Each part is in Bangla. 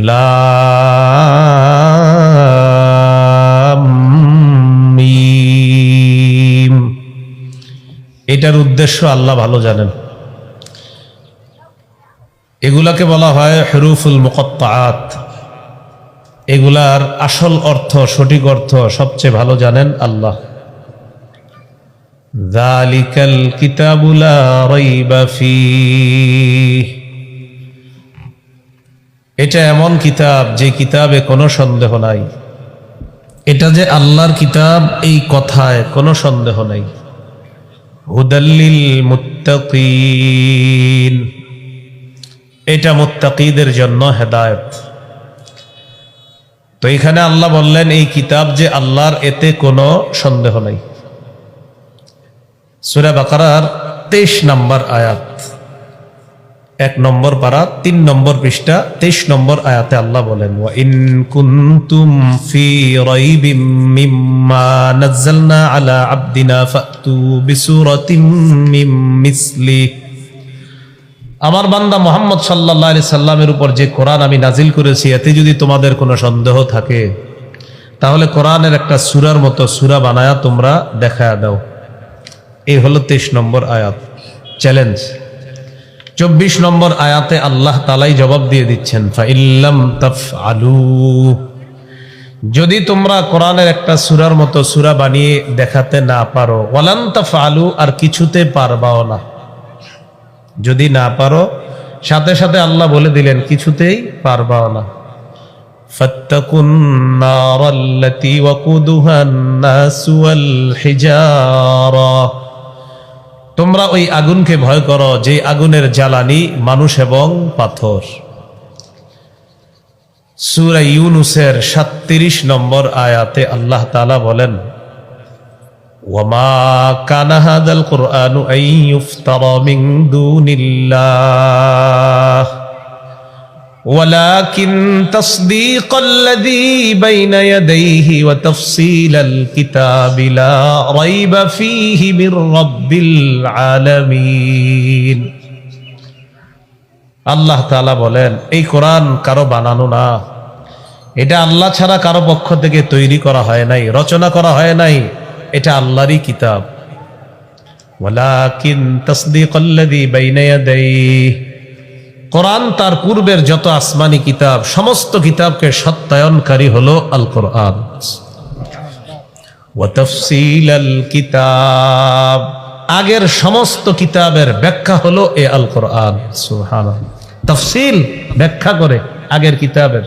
লাম মিম। এটার উদ্দেশ্য আল্লাহ ভালো জানেন। এগুলাকে বলা হয় হুরুফুল মুকাত্তাআত। এগুলার আসল অর্থ, সঠিক অর্থ সবচেয়ে ভালো জানেন আল্লাহ। যালিকাল কিতাবু লা রাইবা ফীহ। এটা এমন কিতাব যে কিতাবে কোনো সন্দেহ নাই। এটা যে আল্লাহর কিতাব এই কথায় কোনো সন্দেহ নাই। হুদাল্লিল মুত্তাকিন। এটা মুত্তাকিদের জন্য হেদায়েত। তো এখানে আল্লাহ বললেন এই কিতাব যে আল্লাহর, এতে কোনো সন্দেহ নাই। সূরা বাকারার 23 নম্বর আয়াত, 1 নম্বর পারা 3 নম্বর পৃষ্ঠা 23 নম্বর আয়াতে আল্লাহ বলেন, ওয়া ইন কুনতুম ফি রাইবিম মিম্মা নাযালনা আলা আবদিনা ফাতু বিসূরাতিম মিন মিসলি। আমার বান্দা মুহাম্মদ সাল্লাল্লাহু আলাইহি সাল্লামের উপর যে কোরআন আমি নাজিল করেছি, এতে যদি তোমাদের কোনো সন্দেহ থাকে তাহলে কোরআনের একটা সূরার মতো সূরা বানায়া তোমরা দেখায়া দাও। এই হলো 23 নম্বর আয়াত, চ্যালেঞ্জ। 24 নম্বর আয়াতে আল্লাহ তাআলাই জবাব দিয়ে দিচ্ছেন, ফাইল্লাম তাফআলু। যদি তোমরা কোরআনের একটা সূরার মতো সূরা বানিয়ে দেখাতে না পারো, ওয়ালান তাফআলু, আর কিছুতে পারবাও না। যদি না পারো, সাথে সাথে আল্লাহ বলে দিলেন কিছুতেই পারবাও না। ফাত্তাকুন নারাল্লাতী ওয়াকুদুহান নাসু ওয়াল হিজারা। তোমরা ওই আগুনকে ভয় করো যে আগুনের জ্বালানি মানুষ এবং পাথর। সূরা ইউনূসের 37 নম্বর আয়াতে আল্লাহ তাআলা বলেন, ওয়ামা কানা হাযাল কুরআনু আন ইফতারা মিন দুনিল্লাহ ওয়ালাকিন তাসদীকাল্লাযী বাইনা ইয়াদাইহি ওয়া তাফসীলাল কিতাবি লা রাইবা ফীহি মির রাব্বিল আলামিন। আল্লাহ তাআলা বলেন, এই কোরআন কারো বানানো না। এটা আল্লাহ ছাড়া কারো পক্ষ থেকে তৈরি করা হয় নাই, রচনা করা হয় নাই। এটা আল্লাহরই কিতাব। ওয়ালাকিন তাসদীকাল্লাযী বাইনা ইয়াদাইহি, কোরআন তার পূর্বের যত আসমানি কিতাব, সমস্ত কিতাবকে সত্যায়নকারী হলো আল কোরআন। ওয়া তাফসীলাল কিতাব, আগের সমস্ত কিতাবের ব্যাখ্যা হলো এ আল কোরআন। সুবহানাল্লাহ। তাফসীল, ব্যাখ্যা করে আগের কিতাবের।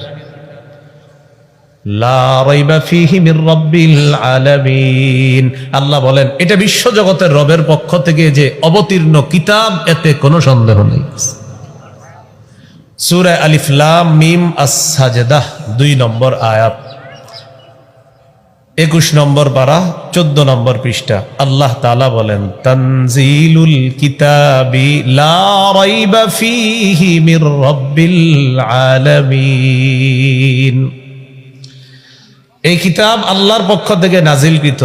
লা রাইবা ফীহি মির রাব্বিল আলামিন। আল্লাহ বলেন এটা বিশ্বজগতের রবের পক্ষ থেকে যে অবতীর্ণ কিতাব, এতে কোনো সন্দেহ নেই। সূরা আলিফ লাম মিম আস-সাজদাহ 2 নম্বর আয়াত, 21 নম্বর পারা 14 নম্বর পৃষ্ঠা আল্লাহ তাআলা বলেন, তানজিলুল কিতাবি লা রাইবা ফীহি মির রাব্বিল আলামিন। এই কিতাব আল্লাহর পক্ষ থেকে নাজিলকৃত,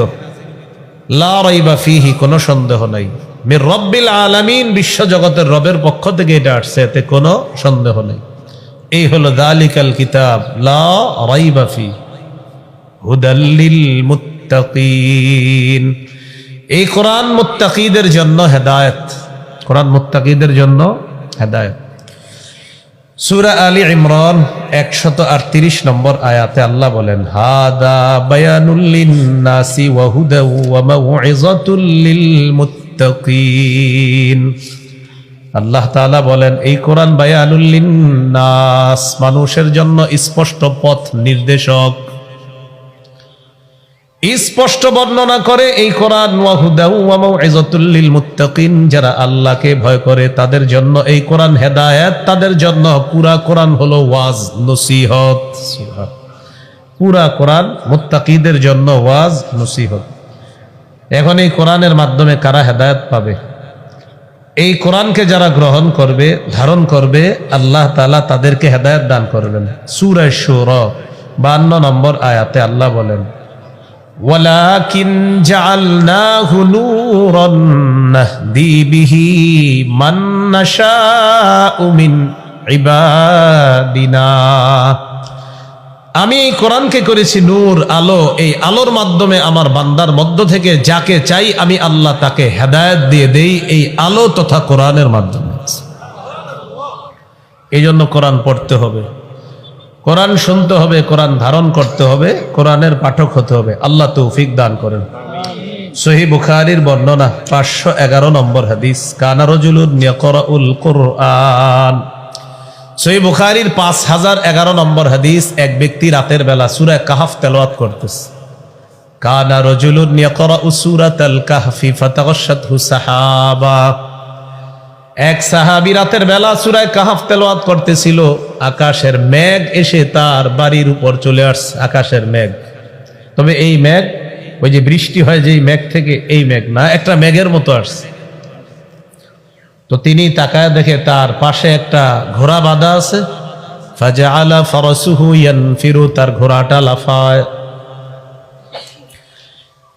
লা রাইবা ফীহি, কোনো সন্দেহ নাই। মির রাব্বিল আলামিন, বিশ্বজগতের রবের পক্ষ থেকে এটা আসছে, এতে কোনো সন্দেহ নেই। এই হলো যালিকাল কিতাব লা রাইবা ফীহি হুদাল লিল মুত্তাকিন। এই কোরআন মুত্তাকিদের জন্য হেদায়েত। কোরআন মুত্তাকিদের জন্য হেদায়েত। সূরা আলী ইমরান 138 নম্বর আয়াতে আল্লাহ বলেন, হাদা বায়ানুল লিন-নাসি ওয়া হুদা ওয়া মাউইযাতুল লিল মুত্তাকিন। আল্লাহ তাআলা বলেন এই কোরআন বায়ানুল লিন-নাস, মানুষের জন্য স্পষ্ট পথ নির্দেশক, স্পষ্ট বর্ণনা করে এই কোরআন। ওয়া হুদা ওয়া মাউইযাতুল লিল মুত্তাকিন, যারা আল্লাহকে ভয় করে তাদের জন্য এই কোরআন হেদায়েত, তাদের জন্য পুরা কোরআন হলো ওয়াজ, নসিহত। পুরা কোরআন মুত্তাকিদের জন্য ওয়াজ, নসিহত। এখন এই কোরআনের মাধ্যমে কারা হেদায়েত পাবে? এই কোরআনকে যারা গ্রহণ করবে, ধারণ করবে, আল্লাহ তাআলা তাদেরকে হেদায়েত দান করবেন। সূরা শুরা 52 নম্বর আয়াতে আল্লাহ বলেন, ওয়ালাকিন জাআলনাহু নূরান নাহদি বিহি মান নাশাউ মিন ইবাদিনা। আমি এই কোরআনকে করেছি নূর, আলো। এই আলোর মাধ্যমে আমার বান্দার মধ্য থেকে যাকে চাই আমি আল্লাহ তাকে হেদায়েত দিয়ে দেই এই আলো তথা কোরআনের মাধ্যমে। এই জন্য কোরআন পড়তে হবে, কোরআন শুনতে হবে, কোরআন ধারণ করতে হবে, কোরআনের পাঠক হতে হবে। আল্লাহ তৌফিক দান করেন। সহিহ বুখারীর বর্ণনা 511 নম্বর হাদিস, কানা রাজুলুন ইয়াকরাউল কুরআন। সহিহ বুখারীর 5011 নম্বর হাদিস, এক ব্যক্তি রাতের বেলা সূরা কাহফ তেলাওয়াত করতেছে। কানা রাজুলুন ইয়াকরাউ সূরাতাল কাহফি ফাতাগাশশাতহু সাহাবা। এক সাহাবী রাতের বেলা সূরা কাহফ তেলাওয়াত করতেছিল, আকাশের মেঘ এসে তার বাড়ির উপর চলে আসছে। আকাশের মেঘ, তবে এই মেঘ ওই যে বৃষ্টি হয় যেই মেঘ থেকে, এই মেঘ না, একটা মেঘের মতো আসছে। তো তিনি তাকায় দেখে তার পাশে একটা ঘোড়া বাঁধা আছে। ফাজআলা ফারাসুহু ইয়ানফিরু, তার ঘোড়াটা লাফায়।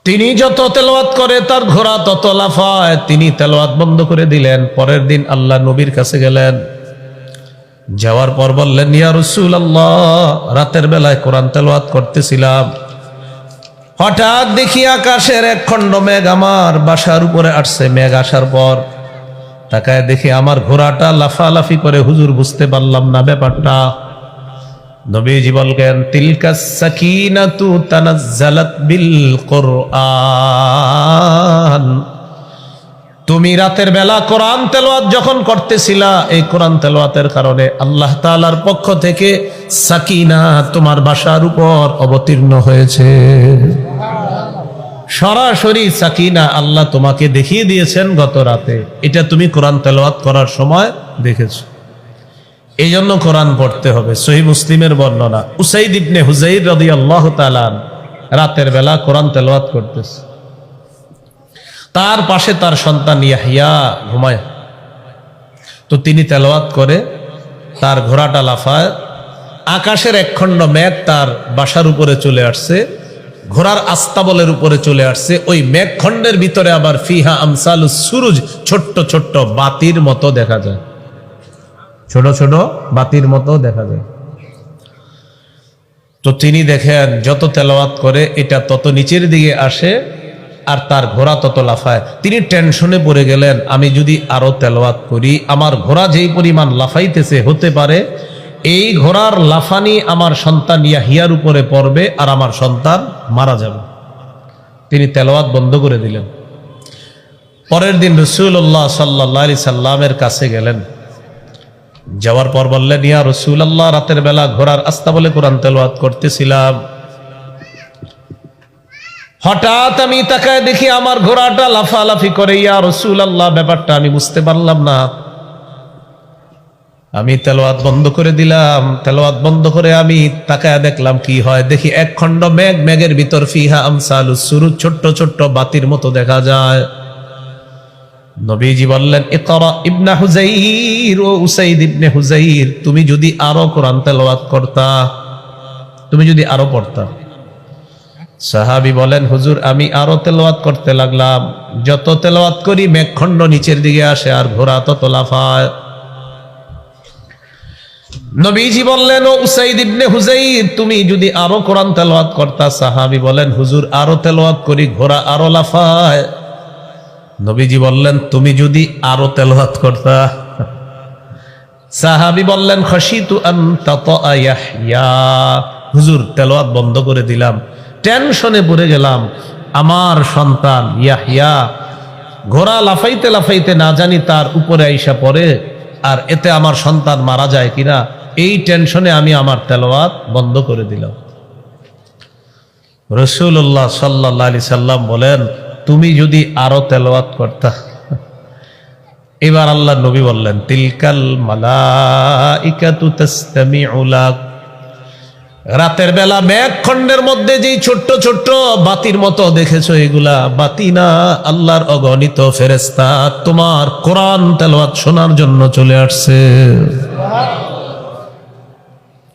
তিনি যত তেলাওয়াত করে তার ঘোড়া তত লাফায়। তিনি তেলাওয়াত বন্ধ করে দিলেন। পরের দিন আল্লাহ নবীর কাছে গেলেন, যাওয়ার পর বললেন, ইয়া রাসূলুল্লাহ, রাতের বেলায় কোরআন তেলাওয়াত করতেছিলাম, হঠাৎ দেখি আকাশের এক খণ্ড মেঘ আমার বাসার উপরে আসছে। মেঘ আসার পর তাকায় দেখি আমার ঘোড়াটা লাফালাফি করে। হুজুর, বুঝতে পারলাম না ব্যাপারটা। নবীজি বললেন, তিলকাস সাকিনাতু তানাজ্জালাত বিল কুরআন। তুমি রাতের বেলা কোরআন তেলাওয়াত যখন করতেছিলা, এই কোরআন তেলাওয়াতের কারণে আল্লাহ তাআলার পক্ষ থেকে সাকিনা তোমার বাসার উপর অবতীর্ণ হয়েছে। সরাসরি সাকিনা আল্লাহ তোমাকে দেখিয়ে দিয়েছেন গত রাতে। এটা তুমি কোরআন তেলাওয়াত করার সময় দেখেছো। এই জন্য কোরআন পড়তে হবে। সহিহ মুসলিমের বর্ণনা, উসাইদ ইবনে হুজাইর রাদিয়াল্লাহু তাআলা আনহু রাতের বেলা কোরআন তেলাওয়াত করতেছে। তার পাশে তার সন্তান ইয়াহইয়া ঘুমায়। তো তিনি তেলাওয়াত করে, তার ঘোড়াটা লাফায়। আকাশের একখণ্ড মেঘ তার বাসার উপরে চলে আসছে, ঘোড়ার আস্তাবলের উপরে চলে আসছে। ওই মেঘখণ্ডের ভিতরে আবার ফিহা আমসালুস সুরুজ, ছোট্ট ছোট্ট বাতির মতো দেখা যায়, ছোট ছোট বাতির মতো দেখা যায়। তো তিনি দেখেন যত তেলাওয়াত করে এটা তত নিচের দিকে আসে আর তার ঘোড়া তত লাফায়। তিনি টেনশনে পড়ে গেলেন, আমি যদি আরো তেলাওয়াত করি, আমার ঘোড়া যেই পরিমাণ লাফাইতেছে, হতে পারে এই ঘোড়ার লাফানি আমার সন্তান ইয়াহিয়ার উপরে পড়বে আর আমার সন্তান মারা যাবে। তিনি তেলাওয়াত বন্ধ করে দিলেন। পরের দিন রাসূলুল্লাহ সাল্লাল্লাহু আলাইহি সাল্লামের কাছে গেলেন। যাওয়ার পর বললেন, ইয়া রাসূলুল্লাহ, রাতের বেলা ঘোড়ার আস্তাবলে কোরআন তেলাওয়াত করতেছিলাম, হঠাৎ আমি তাকায় দেখি আমার ঘোড়াটা লাফালাফি করে। ইয়া রাসূলুল্লাহ, ব্যাপারটা আমি বুঝতে পারলাম না। আমি তেলাওয়াত বন্ধ করে দিলাম। তেলাওয়াত বন্ধ করে আমি তাকায় দেখলাম কি হয়। দেখি এক খণ্ড মেঘ, মেঘের ভিতর ফিহা আমসালুস সুরুজ, ছোট্ট ছোট্ট বাতির মতো দেখা যায়। নবীজি বললেন, ইকরা ইবনে হুজাইর, ও উসাইদ ইবনে হুজাইর, তুমি যদি আরো কোরআন তেলাওয়াত করতা, তুমি যদি আরো পড়তা। সাহাবী বলেন, হুজুর, আমি আরো তেলাওয়াত করতে লাগলাম। যত তেলাওয়াত করি মেঘখণ্ড নিচের দিকে আসে আর ঘোড়া তত লাফায়। নবীজি বললেন, ও উসাইদ ইবনে হুজাইর, তুমি যদি আরো কোরআন তেলাওয়াত করতা। সাহাবী বলেন, হুজুর, আরো তেলাওয়াত করি, ঘোড়া আরো লাফায়। নবীজি বললেন, তুমি যদি আরো তেলাওয়াত করতা। সাহাবী বললেন, খাশিতু আন তাতা ইয়াহইয়া, হুজুর, তেলাওয়াত বন্ধ করে দিলাম, টেনশনে পড়ে গেলাম, আমার সন্তান ইয়াহইয়া ঘোড়া লাফাইতে লাফাইতে না জানি তার উপরে আইসা পড়ে, আর এতে আমার সন্তান মারা যায় কিনা, এই টেনশনে আমি আমার তেলাওয়াত বন্ধ করে দিলাম। রাসূলুল্লাহ সাল্লাল্লাহু আলাইহি সাল্লাম বলেন, তুমি যদি আরো তেলাওয়াত করতা। এবার আল্লাহ নবী বললেন, তিলকাল মালাইকাতু তাসতামিউ লাক। রাতের বেলা মেঘখণ্ডের মধ্যে যেই ছোট্ট ছোট্ট বাতির মতো দেখেছো, এগুলা বাতি না, আল্লাহর অগণিত ফেরেশতা তোমার কোরআন তেলাওয়াত শোনার জন্য চলে আসছে।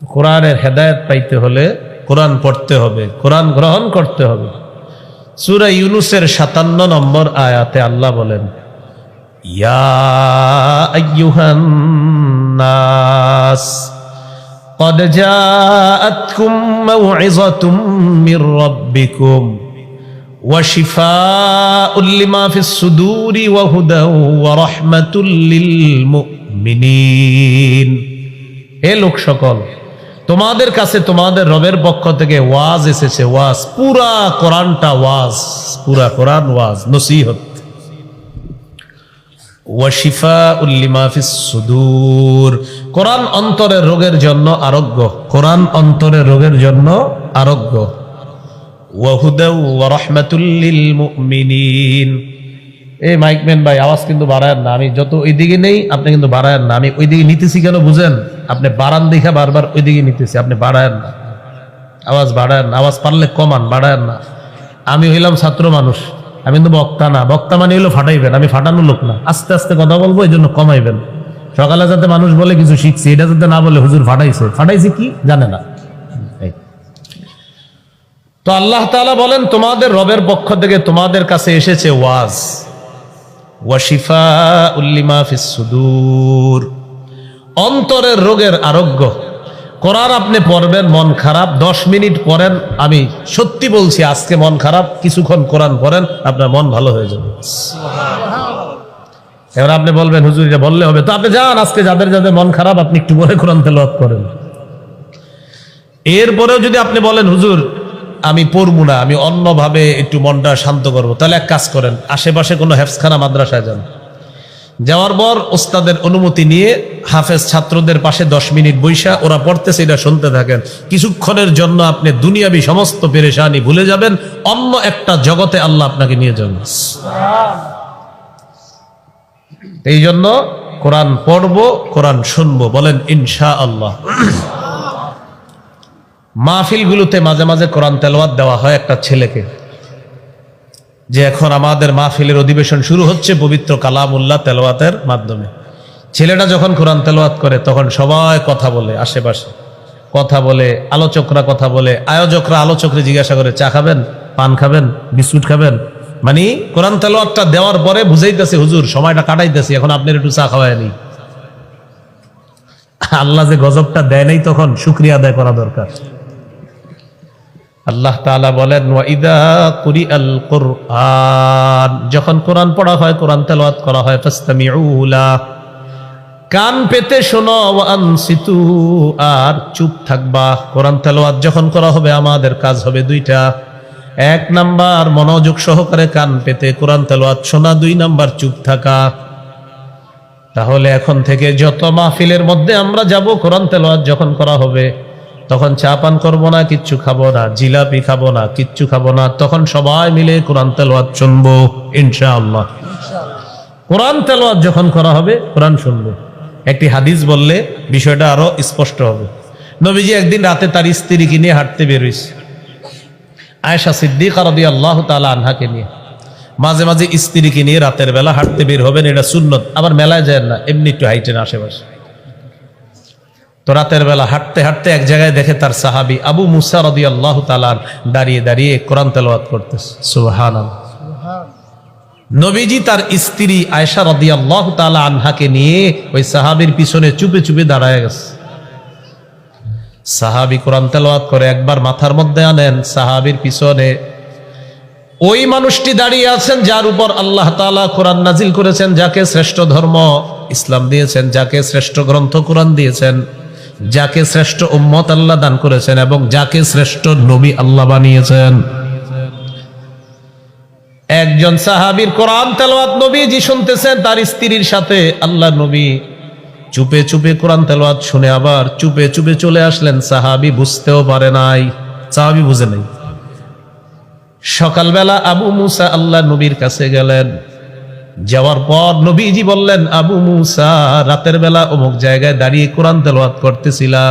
কোরআনের হেদায়েত পাইতে হলে কোরআন পড়তে হবে, কোরআন গ্রহণ করতে হবে। সূরা ইউনূসের 57 নম্বর আয়াতে আল্লাহ বলেন, ইয়া আইয়ুহান الناس قد جاءتكم موعظة من ربكم وشفاء لما في الصدور وهدى ورحمة للمؤمنين। হে লোক সকল, তোমাদের কাছে তোমাদের রবের পক্ষ থেকে ওয়াজ এসেছে। ওয়াজ, পুরা কোরআনটা ওয়াজ, পুরা কোরআন ওয়াজ, নসিহত। ওয়াশিফাউল লিমা ফিস সুদূর, কোরআন অন্তরের রোগের জন্য আরোগ্য, কোরআন অন্তরের রোগের জন্য আরোগ্য। ওয়াহুদা ওয়া রাহমাতুল লিল মুমিনিন। এই মাইকম্যান ভাই, আওয়াজ কিন্তু বাড়ায়েন না। আমি যত ওইদিকে নেই, আপনি কিন্তু বাড়ায়েন না। আমি ওইদিকে নিতেছি কেন বুঝেন? আপনি বাড়ান দেখা বারবার ওইদিকে নিতেছি, আপনি বাড়ায়েন না, আওয়াজ বাড়ায়েন না। আওয়াজ পারলে কমান, বাড়ায়েন না। আমি হইলাম ছাত্র মানুষ, আমি কিন্তু বক্তা না। বক্তা মানে হইলো ফাটাইবেন, আমি ফাটানো লোক না। আস্তে আস্তে কথা বলবো, এই জন্য কমাইবেন। সকালে যাতে মানুষ বলে কিছু শিখছি, এটা যাতে না বলে হুজুর ফাটাইছে। ফাটাইছে কি জানে না। তো আল্লাহ তাআলা বলেন, তোমাদের রবের পক্ষ থেকে তোমাদের কাছে এসেছে ওয়াজ। ওয়াশিফাউল লিমা ফিস সুদূর, অন্তরের রোগের আরোগ্য। কোরআন আপনি পড়বেন, মন খারাপ 10 মিনিট পড়েন, আমি সত্যি বলছি, আজকে মন খারাপ, কিছুক্ষণ কোরআন পড়েন, আপনার মন ভালো হয়ে যাবে। এবার আপনি বলবেন হুজুর এটা বললে হবে, তো আপনি যান, আজকে যাদের যাদের মন খারাপ আপনি একটু পরে কোরআন তেলাওয়াত করেন। এরপরেও যদি আপনি বলেন হুজুর আমি পড়বো না, আমি অন্যভাবে একটু মনটা শান্ত করবো, তাহলে এক কাজ করেন, আশেপাশে কোনো হেফজখানা মাদ্রাসায় যান। যাওয়ার পর ওস্তাদের অনুমতি নিয়ে হাফেজ ছাত্রদের পাশে 10 মিনিট বৈশা ওরা পড়তেছে, এটা শুনতে থাকেন। কিছুক্ষণের জন্য আপনি দুনিয়াবি সমস্ত পেরেশানি ভুলে যাবেন, অন্য একটা জগতে আল্লাহ আপনাকে নিয়ে যাবেন। এই জন্য কোরআন পড়বো, কোরআন শুনবো, বলেন ইনশাআল্লাহ। মাহফিলগুলোতে মাঝে মাঝে কোরআন তেলাওয়াত দেওয়া হয় একটা ছেলেকে, যে এখন আমাদের মাহফিলের অধিবেশন শুরু হচ্ছে পবিত্র কালামুল্লাহ তেলাওয়াতের মাধ্যমে। ছেলেটা যখন কোরআন তেলাওয়াত করে তখন সবাই কথা বলে, আশেপাশে কথা বলে, আলোচকরা কথা বলে, আয়োজকরা আলোচকরা জিজ্ঞাসা করে চা খাবেন, পান খাবেন, বিস্কুট খাবেন। মানে কোরআন তেলাওয়াতটা দেওয়ার পরে বুঝাইতেছে হুজুর সময়টা কাটাইতেছি, এখন আপনার একটু চা খাওয়ায় নি। আল্লাহ যে গজবটা দেয় নাই তখন শুকরিয়া আদায় করা দরকার। আল্লাহ তাআলা বলেন ওয়াইদা কুরিআল কুরআন, যখন কোরআন পড়া হয়, কোরআন তেলাওয়াত করা হয়, ফাসতামিউ লা, কান পেতে শোনো, ওয়া আনসিতু, আর চুপ থাকবা। কোরআন তেলাওয়াত যখন করা হবে আমাদের কাজ হবে দুইটা। 1 নাম্বার মনোযোগ সহকারে কান পেতে কোরআন তেলাওয়াত শোনা, 2 নাম্বার চুপ থাকা। তাহলে এখন থেকে যত মাহফিলের মধ্যে আমরা যাব, কোরআন তেলাওয়াত যখন করা হবে তখন চা পান করবো না, কিচ্ছু খাবো না, জিলাপি খাবো না, কিচ্ছু খাবো না, তখন সবাই মিলে কোরআন তেলাওয়াত শুনবো ইনশাআল্লাহ। কোরআন তেলাওয়াত যখন করা হবে কোরআন শুনবো। একটি হাদিস বললে বিষয়টা আরো স্পষ্ট হবে। নবীজি একদিন রাতে তার স্ত্রীকে নিয়ে হাঁটতে বের হইছে, আয়েশা সিদ্দিকা রাদিয়াল্লাহু তাআলা আনহাকে নিয়ে। মাঝে মাঝে স্ত্রীকে নিয়ে রাতের বেলা হাঁটতে বের হবেন, এটা সুন্নত। আবার মেলায় যায় না, এমনি একটু হাইটেন আশেপাশে। তো রাতের বেলা হাঁটতে হাঁটতে এক জায়গায় দেখে তার সাহাবী আবু মুসা রাদিয়াল্লাহু তাআলা দাঁড়িয়ে দাঁড়িয়ে কোরআন তেলাওয়াত করতেছে। সুবহানাল্লাহ। নবীজি তার স্ত্রী আয়েশা রাদিয়াল্লাহু তাআলা আনহাকে নিয়ে ওই সাহাবীর পিছনে চুপে চুপে দাঁড়ায় গেছে। সাহাবী কোরআন তেলাওয়াত করে, একবার মাথার মধ্যে আনেন, সাহাবীর পিছনে ওই মানুষটি দাঁড়িয়ে আছেন যার উপর আল্লাহ তাআলা কোরআন নাজিল করেছেন, যাকে শ্রেষ্ঠ ধর্ম ইসলাম দিয়েছেন, যাকে শ্রেষ্ঠ গ্রন্থ কোরআন দিয়েছেন, যাকে শ্রেষ্ঠ উম্মত আল্লাহ দান করেছেন এবং যাকে শ্রেষ্ঠ নবী আল্লাহ বানিয়েছেন। একজন সাহাবীর কোরআন তেলাওয়াত নবীজি শুনতেছেন তার স্ত্রীর সাথে, আল্লাহ নবী চুপে চুপে কোরআন তেলাওয়াত শুনে আবার চুপে চুপে চলে আসলেন। সাহাবী বুঝতেও পারে নাই, সাহাবী বুঝে নাই। সকালবেলা আবু মুসা আল্লাহ নবীর কাছে গেলেন, যাওয়ার পর নবীজি বললেন, আবু মুসা রাতের বেলা অমুক জায়গায় দাঁড়িয়ে কোরআন তেলাওয়াত করতেছিলা,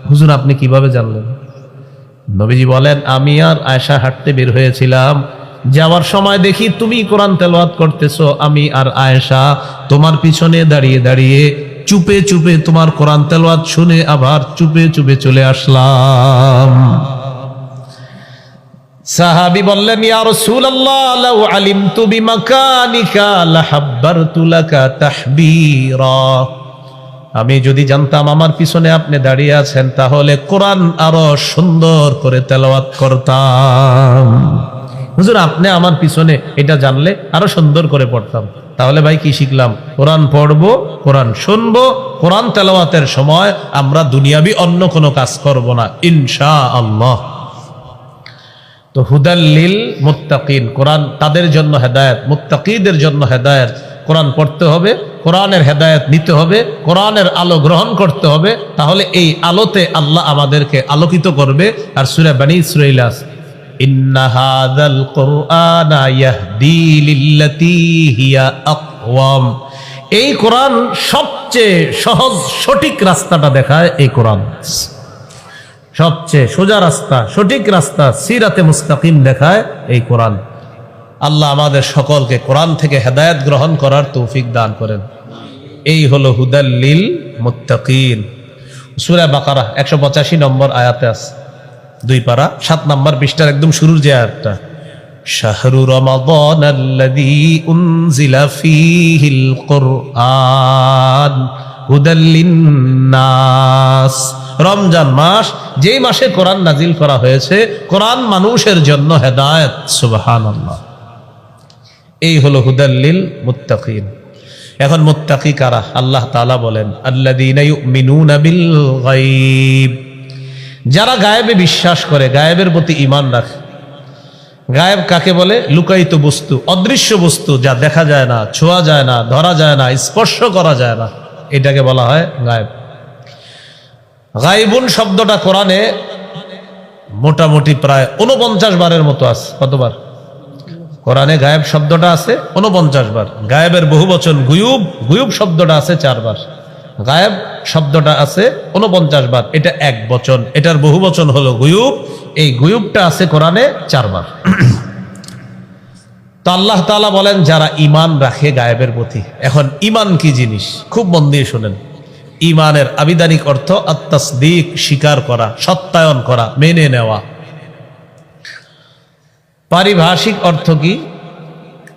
হুজুর আপনি কিভাবে জানলেন? নবীজি বলেন, আমি আর আয়েশা হাঁটতে বের হয়েছিলাম, যাওয়ার সময় দেখি তুমি কোরআন তেলাওয়াত করতেছো, আমি আর আয়েশা তোমার পিছনে দাঁড়িয়ে দাঁড়িয়ে চুপে চুপে তোমার কোরআন তেলাওয়াত শুনে আবার চুপে চুপে চলে আসলাম। সাহাবী বললেন, ইয়া রাসূলুল্লাহ লাউ আলিমতু বিমাকানিকা লাহাব্বারতু লাকা তাহবীরা। আমি যদি জানতাম আমার পিছনে আপনি দাঁড়িয়ে আছেন, তাহলে কোরআন আরো সুন্দর করে তেলাওয়াত করতাম। হুজুর, আপনি আমার পিছনে এটা জানলে আরো সুন্দর করে পড়তাম। তাহলে ভাই কি শিখলাম? কোরআন পড়বো, কোরআন শুনবো, কোরআন তেলাওয়াতের সময় আমরা দুনিয়াবি অন্য কোনো কাজ করব না ইনশাআল্লাহ। তো হুদাল্লিল মুত্তাকিন, কোরআন তাদের জন্য হেদায়েত, মুত্তাকিদের জন্য হেদায়েত। কোরআন পড়তে হবে, কোরআনের হেদায়েত নিতে হবে, কোরআনের আলো গ্রহণ করতে হবে, তাহলে এই আলোতে আল্লাহ আমাদেরকে আলোকিত করবে। আর সূরা বনী ইসরাঈল আছে, ইন্না হাযাল কুরআনা ইয়াহদি লিল্লাতী হিয়া আকওয়াম। এই কোরআন সবচেয়ে সহজ সঠিক রাস্তাটা দেখায়। এই কোরআন সবচেয়ে সোজা রাস্তা, সঠিক রাস্তা, সিরাতে মুস্তাকিম দেখায় এই কোরআন। আল্লাহ আমাদের সকলকে কোরআন থেকে হেদায়েত গ্রহণ করার তৌফিক দান করেন। এই হলো হুদাল্লিল মুত্তাকিন। সূরা বাকারা 185 নম্বর আয়াতে আছে, 2 পারা 7 নম্বর পৃষ্ঠার একদম শুরুর যে আয়াতটা, শাহরু রমাদানাল্লাযী উনজিলা ফীহিল কুরআন হুদাল লিন্নাস। রমজান মাস, যেই মাসে কোরআন নাজিল করা হয়েছে, কোরআন মানুষের জন্য হেদায়েত। সুবহানাল্লাহ। এই হলো হুদাল্লিল মুত্তাকিন। এখন মুত্তাকি কারা? আল্লাহ তাআলা বলেন, আল্লাযীনা ইউমিনুনা বিল গায়ব। যারা গায়েবে বিশ্বাস করে, গায়েবের প্রতি ঈমান রাখে। গায়েব কাকে বলে? লুকায়িত বস্তু, অদৃশ্য বস্তু, যা দেখা যায় না, ছোঁয়া যায় না, ধরা যায় না, স্পর্শ করা যায় না, এটাকে বলা হয় গায়েব। গায়বুন শব্দটা কোরআনে মোটামুটি প্রায় 49 বারের মতো আছে। কতবার কোরআনে গায়েব শব্দটা আছে? 49 বার। গায়েবের বহুবচন গুয়ুব, গুয়ুব শব্দটা আছে 4 বার। গায়েব শব্দটা আছে 49 বার, এটা এক বচন, এটার বহুবচন হলো গুয়ুব। এই গুয়ুবটা আছে কোরআনে 4 বার। তো আল্লাহ তাআলা বলেন যারা ঈমান রাখে গায়েবের প্রতি। এখন ঈমান কি জিনিস? খুব মন দিয়ে শুনেন। ঈমানের আবিধানিক অর্থ আত-তাসদীক, স্বীকার করা, সত্যায়ন করা, মেনে নেওয়া। পারিভাষিক অর্থ কি?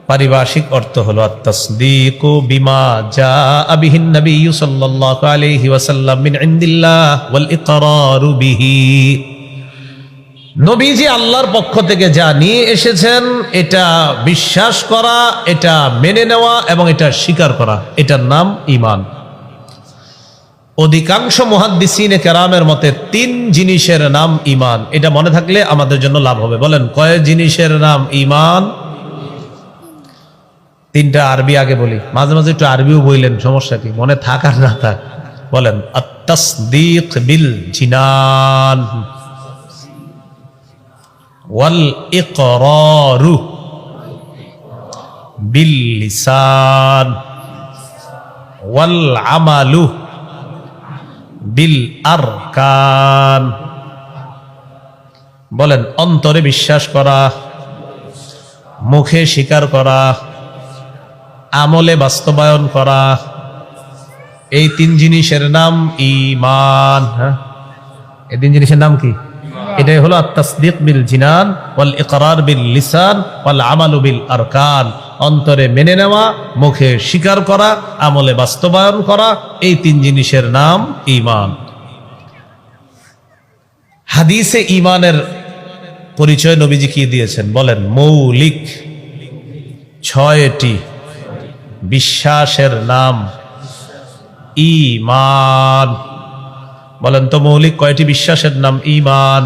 পারিভাষিক অর্থ হলো আত-তাসদীকু বিমা জাআ বিহিন নবী সাল্লাল্লাহু আলাইহি ওয়াসাল্লাম মিন ইনদিল্লাহ ওয়াল ইকরারু বিহি। নবীজি আল্লাহর পক্ষ থেকে যা নিয়ে এসেছেন এটা বিশ্বাস করা, এটা মেনে নেওয়া এবং এটা স্বীকার করা, এটার নাম ঈমান। অধিকাংশ মুহাদ্দিসিনে কেরামের মতে 3 জিনিসের নাম ঈমান। এটা মনে থাকলে আমাদের জন্য লাভ হবে। বলেন, কয় জিনিসের নাম ঈমান? 3টা আরবি আগে বলি, মাঝে মাঝে একটু আরবিও বললেন, সমস্যা কি? মনে থাক আর না থাক। বলেন, আত-তাসদীক বিল জিনান ওয়াল ইকরারু বিল লিসান ওয়াল আমালু বিল আরকান। বলেন, অন্তরে বিশ্বাস করা, মুখে স্বীকার করা, আমলে বাস্তবায়ন করা, এই 3 জিনিসের নাম ঈমান। হ্যাঁ, এই 3 জিনিসের নাম কি? এটাই হলো আত-তাসদীক বিল জিনান ওয়াল ইকরার বিল লিসান ওয়াল আমালু বিল আরকান। অন্তরে মেনে নেওয়া, মুখে স্বীকার করা, আমলে বাস্তবায়ন করা, এই 3 জিনিসের নাম ঈমান। হাদিসে ঈমানের পরিচয় নবীজি কি দিয়েছেন? বলেন, মৌলিক 6টি বিশ্বাসের নাম ঈমান। বলেন তো, মৌলিক কয়টি বিশ্বাসের নাম ঈমান?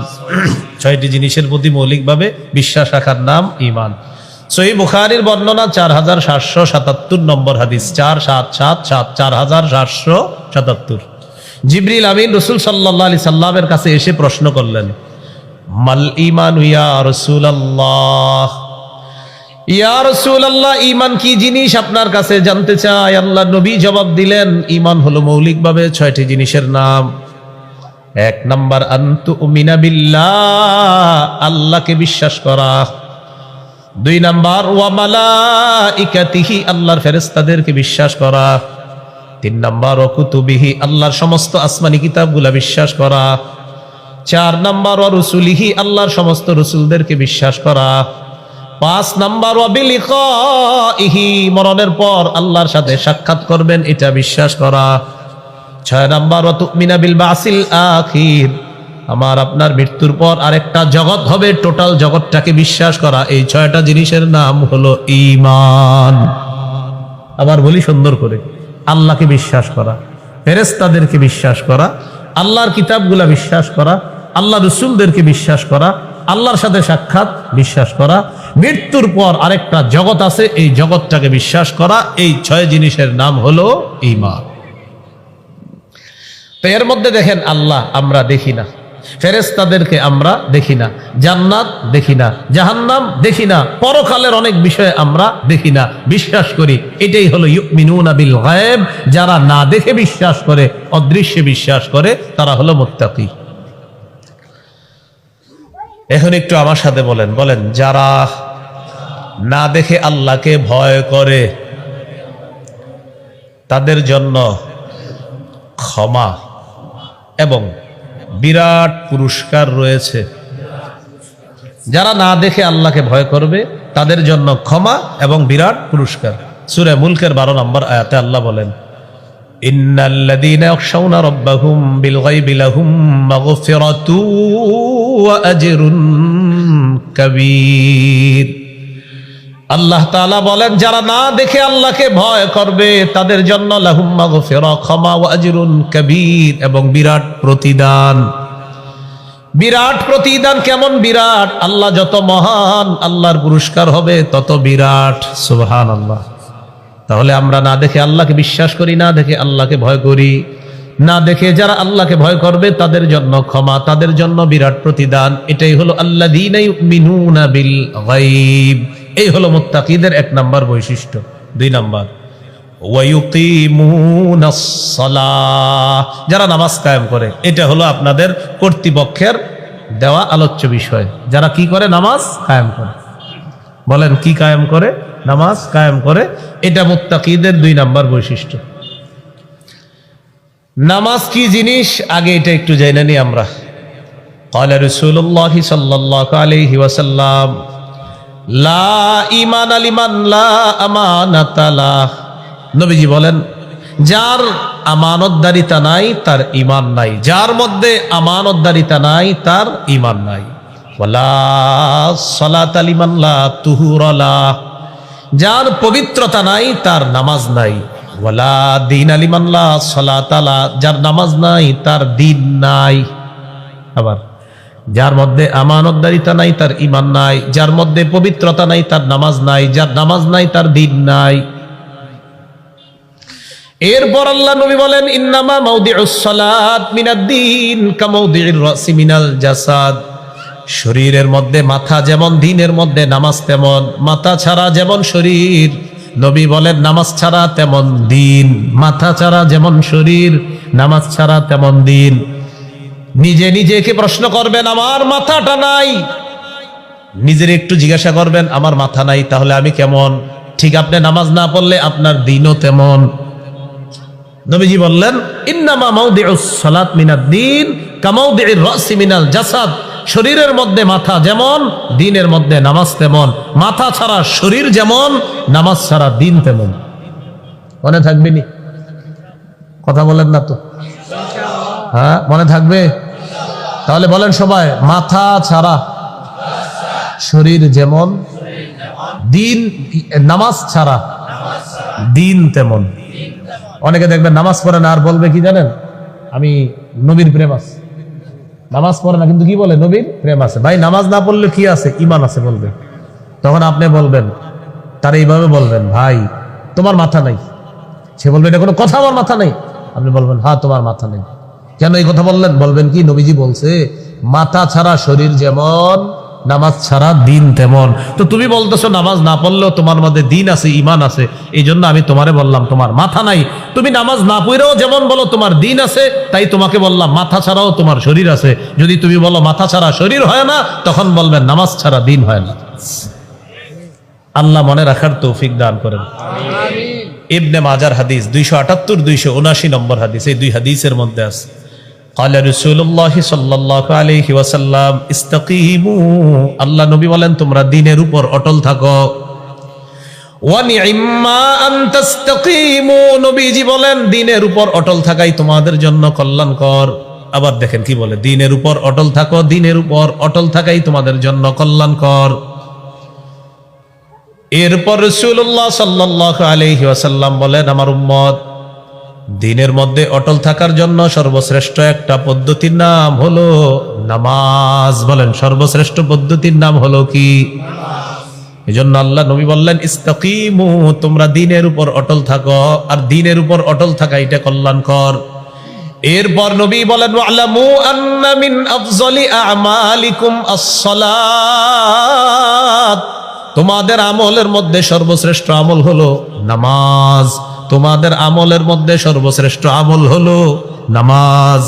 6টি জিনিসের প্রতি মৌলিকভাবে বিশ্বাস রাখার নাম ঈমান। সহিহ বুখারীর বর্ণনা 4777 নম্বর হাদিস, 4777, 4777। জিবরিল আমিন রাসূল সাল্লাল্লাহু আলাইহি সাল্লামের কাছে এসে প্রশ্ন করলেন, মাল ঈমানু ইয়া রাসূলুল্লাহ। ইয়া রাসূলুল্লাহ, ঈমান কি জিনিস আপনার কাছে জানতে চাই। আল্লাহ নবী জবাব দিলেন, ঈমান হলো মৌলিকভাবে 6টি জিনিসের নাম। 1 নাম্বার, আনতুমিনা বিল্লাহ, আল্লাহকে বিশ্বাস করা। 2 নাম্বার, ওয়া মালাইকাতিহি, আল্লাহর ফেরেশতাদেরকে বিশ্বাস করা। 3 নাম্বার, ওয়া কুতুবিহি, আল্লাহর সমস্ত আসমানি কিতাবগুলা বিশ্বাস করা। 4 নাম্বার, ওয়া রুসুলিহি, আল্লাহর সমস্ত রসুলদেরকে বিশ্বাস করা। 5 নাম্বার, ওয়া বিলিকাইহি, মরণের পর আল্লাহর সাথে সাক্ষাৎ করবেন, এটা বিশ্বাস করা। 6 নাম্বার ওয়া তুমিনা বিল বাসিল আখির, আমার আপনার মৃত্যুর পর আরেকটা জগৎ হবে, টোটাল জগৎটাকে বিশ্বাস করা। এই 6টা জিনিসের নাম হলো ঈমান। আবার বলি সুন্দর করে, আল্লাহকে বিশ্বাস করা, ফেরেশতাদেরকে বিশ্বাস করা, আল্লাহর কিতাবগুলা বিশ্বাস করা, আল্লাহ রাসূলদেরকে বিশ্বাস করা, আল্লাহর সাথে সাক্ষাৎ বিশ্বাস করা, মৃত্যুর পর আরেকটা জগৎ আছে, এই জগৎটাকে বিশ্বাস করা। এই 6 জিনিসের নাম হলো ঈমান। তো এর মধ্যে দেখেন, আল্লাহ আমরা দেখি না, ফেরেশতাদেরকে আমরা দেখি না, জান্নাত দেখি না, জাহান্নাম দেখি না, পরকালের অনেক বিষয়ে আমরা দেখি না, বিশ্বাস করি। এটাই হলো ইউমিনুনা বিল গায়ব। যারা না দেখে বিশ্বাস করে, অদৃশ্যে বিশ্বাস করে, তারা হলো মুত্তাকি। এখন একটু আমার সাথে বলেন, যারা না দেখে আল্লাহকে ভয় করে তাদের জন্য ক্ষমা এবং বিরাট পুরস্কার রয়েছে। যারা না দেখে আল্লাহকে ভয় করবে তাদের জন্য ক্ষমা এবং বিরাট পুরস্কার। সূরা মুলকের 12 নম্বর আয়াতে আল্লাহ বলেন, ইন্নাল্লাযীনা ইয়াখশাউনা রাব্বাহুম বিল গায়বি লাহুম মাগফিরাতু ওয়া আজরুন কাবীর। আল্লাহ তাআলা বলেন, যারা না দেখে আল্লাহকে ভয় করবে তাদের জন্য লাহুম মাগফিরা, ক্ষমা, ওয়া আজরুন কাবীর, এবং বিরাট প্রতিদান। বিরাট প্রতিদান কেমন বিরাট? আল্লাহ যত মহান, আল্লাহর পুরস্কার হবে তত বিরাট। সুবহানাল্লাহ। তাহলে আমরা না দেখে আল্লাহকে বিশ্বাস করি, না দেখে আল্লাহকে ভয় করি। না দেখে যারা আল্লাহকে ভয় করবে তাদের জন্য ক্ষমা, তাদের জন্য বিরাট প্রতিদান। এটাই হলো আল্লাযীনা ইউমিনুনা বিল গায়ব। এই হলো মুত্তাকিদের 1 নাম্বার বৈশিষ্ট্য। 2 নাম্বার, ওয়া ইউকিমুনাস সালাহ, যারা নামাজ কায়েম করে। এটা হলো আপনাদের কর্তৃপক্ষের দেওয়া আলোচ্য বিষয়। যারা কি করে? নামাজ কায়েম করে। বলেন, কি কায়েম করে? নামাজ কায়েম করে। এটা মুত্তাকিদের 2 নাম্বার বৈশিষ্ট্য। নামাজ কি জিনিস আগে এটা একটু জেনে নিই আমরা। ক্বালা রাসূলুল্লাহ সাল্লাল্লাহু আলাইহি ওয়াসাল্লাম, লা ঈমানা লিমান লা আমানাতা লাহ। নবীজি বলেন, যার আমানতদারিতা নাই তার ঈমান নাই। যার মধ্যে আমানতদারিতা নাই তার ঈমান নাই। ওয়ালা সালাতা লিমান লা তুহুরা লাহ, যার পবিত্রতা নাই তার নামাজ নাই। ওয়ালা দীন লিমান লা সালাতা লাহ, যার নামাজ নাই তার দিন নাই। আবার, যার মধ্যে আমানতদারিতা নাই তার ঈমান নাই, যার মধ্যে পবিত্রতা নাই তার নামাজ নাই, যার নামাজ নাই তার দিন নাই। এরপর আল্লাহ নবী বলেন, ইন্নামা মাউদিউস সালাত মিনাদ-দ্বীন কামাউদিউর রাসি মিনাল জাসাদ। শরীরের মধ্যে মাথা যেমন, দিনের মধ্যে নামাজ তেমন। মাথা ছাড়া যেমন শরীর, নবী বলেন নামাজ ছাড়া তেমন দিন। মাথা ছাড়া যেমন শরীর, নামাজ ছাড়া তেমন দিন। নিজে নিজেকে প্রশ্ন করবেন, আমার মাথাটা নাই। নিজের একটু জিজ্ঞাসা করবেন, আমার মাথা নাই, তাহলে আমি কেমন? ঠিক আপনি নামাজ না পড়লে আপনার দিনও তেমন। নবীজি বললেন, ইন্নামা মাউদিউস সালাত মিনাদ-দ্বীন কামাউদিউর রাসি মিনাল জাসাদ। শরীরের মধ্যে মাথা যেমন, দিনের মধ্যে নামাজ তেমন। মাথা ছাড়া শরীর যেমন, নামাজ ছাড়া দিন তেমন। মনে থাকবে নি? কথা বলেন না তো? হ্যাঁ, মনে থাকবে? তাহলে বলেন সবাই, মাথা ছাড়া শরীর যেমন, দিন, নামাজ ছাড়া দিন তেমন। অনেকে দেখবেন নামাজ পড়ে না, আর বলবে কি জানেন? আমি নবীর প্রেম আছে। নামাজ পড়ে না কিন্তু কি বলে? নবীর প্রেম আছে। ভাই, নামাজ না পড়লে কি আছে? ঈমান আছে বলবে। তখন আপনি বলবেন, তার এইভাবে বলবেন, ভাই তোমার মাথা নাই। সে বলবে, এটা কোনো কথা, আমার মাথা নেই। আপনি বলবেন, হ্যাঁ তোমার মাথা নেই। কেন এই কথা বললেন? বলবেন কি, নবীজি বলছে মাথা ছাড়া শরীর যেমন, নামাজ ছাড়া দিন তেমন। তো তুমি বলতেছো নামাজ না পড়লেও তোমার মধ্যে দিন আছে, ঈমান আছে, এই জন্য আমি তোমারে বললাম তোমার মাথা নাই। তুমি নামাজ না পড়েও যেমন বলো তোমার দিন আছে, তাই তোমাকে বললাম মাথা ছাড়াও তোমার শরীর আছে। যদি তুমি বলো মাথা ছাড়া শরীর হয় না, তখন বলবেন নামাজ ছাড়া দিন হয় না। আল্লাহ মনে রাখার তৌফিক দান করেন। ইবনে মাজার হাদিস 278, 279 নম্বর হাদিস। এই 2 হাদিসের মধ্যে আছে, ক্বালা রাসূলুল্লাহ সাল্লাল্লাহু আলাইহি ওয়াসাল্লাম ইসতাকিমু, আল্লাহ নবী বলেন তোমরা দ্বীনের উপর অটল থাকো। ওয়া নি'ম্মা আন তাসতাকিমু, নবীজি বলেন দ্বীনের উপর অটল থাকাই তোমাদের জন্য কল্যাণকর। আবার দেখেন কি বলে, দ্বীনের উপর অটল থাকো, দ্বীনের উপর অটল থাকাই তোমাদের জন্য কল্যাণকর। এরপর রাসূলুল্লাহ সাল্লাল্লাহু আলাইহি ওয়াসাল্লাম বলেন, আমার উম্মত দ্বীনের মধ্যে অটল থাকার জন্য সর্বশ্রেষ্ঠ একটা পদ্ধতির নাম হলো নামাজ। বলেন, সর্বশ্রেষ্ঠ পদ্ধতির নাম হলো কি? এজন্য আল্লাহ নবী বললেন, ইস্তাকিমু, তোমরা দ্বীনের উপর অটল থাকো, আর দ্বীনের উপর অটল থাকা এটা কল্যাণকর। এরপর নবী বলেন, ওয়ালামু আন্না মিন আফযলি আমালিকুম আস-সালাত, তোমাদের আমলের মধ্যে সর্বশ্রেষ্ঠ আমল হলো নামাজ। তোমাদের আমলের মধ্যে সর্বশ্রেষ্ঠ আমল হলো নামাজ।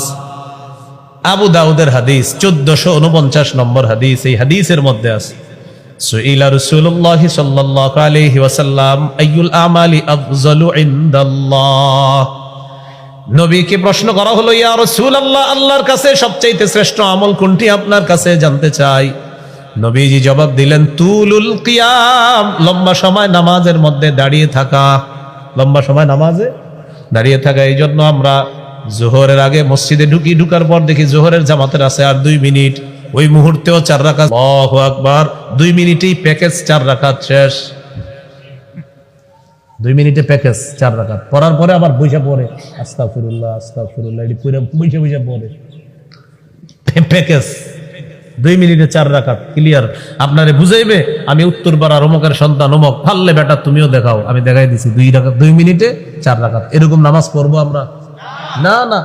আবু দাউদের হাদিস 1449 নম্বর হাদিস। এই হাদিসের মধ্যে আছে, সুইলা রাসূলুল্লাহ সাল্লাল্লাহু আলাইহি ওয়াসাল্লাম আইয়ুল আমালি আফযলু ইনদাল্লাহ, নবীকে প্রশ্ন করা হলো, ইয়া রাসূলুল্লাহ, আল্লাহর কাছে সবচেয়ে শ্রেষ্ঠ আমল কোনটি আপনার কাছে জানতে চাই। নবীজি জবাব দিলেন, তুলুল কিয়াম, লম্বা সময় নামাজের মধ্যে দাঁড়িয়ে থাকা। লম্বা সময় নামাজে দাঁড়িয়ে থাকা। এই জন্য আমরা জোহরের আগে মসজিদে ঢুকার পর দেখি জোহরের জামাতের আছে আর 2 মিনিট, ওই মুহূর্তেও 4 রাকাত, আল্লাহু আকবার, 2 মিনিটেই প্যাকেজ 4 রাকাত শেষ। 2 মিনিটে প্যাকেজ 4 রাকাত পড়ার পরে আবার বইসা পড়ে আস্তাগফিরুল্লাহ আস্তাগফিরুল্লাহ, এটি পুরো বইসা পড়ে প্যাকেজ। 2 মিনিটে 4 রাকাত ক্লিয়ার। আপনারে বুঝাইবে, আমি উত্তরপাড়ার অমুকের সন্তান অমুক, পারলে বেটা তুমিও দেখাও, আমি দেখাই দিছি 2 মিনিটে 4 রাকাত। এরকম নামাজ পড়বো আমরা? না না,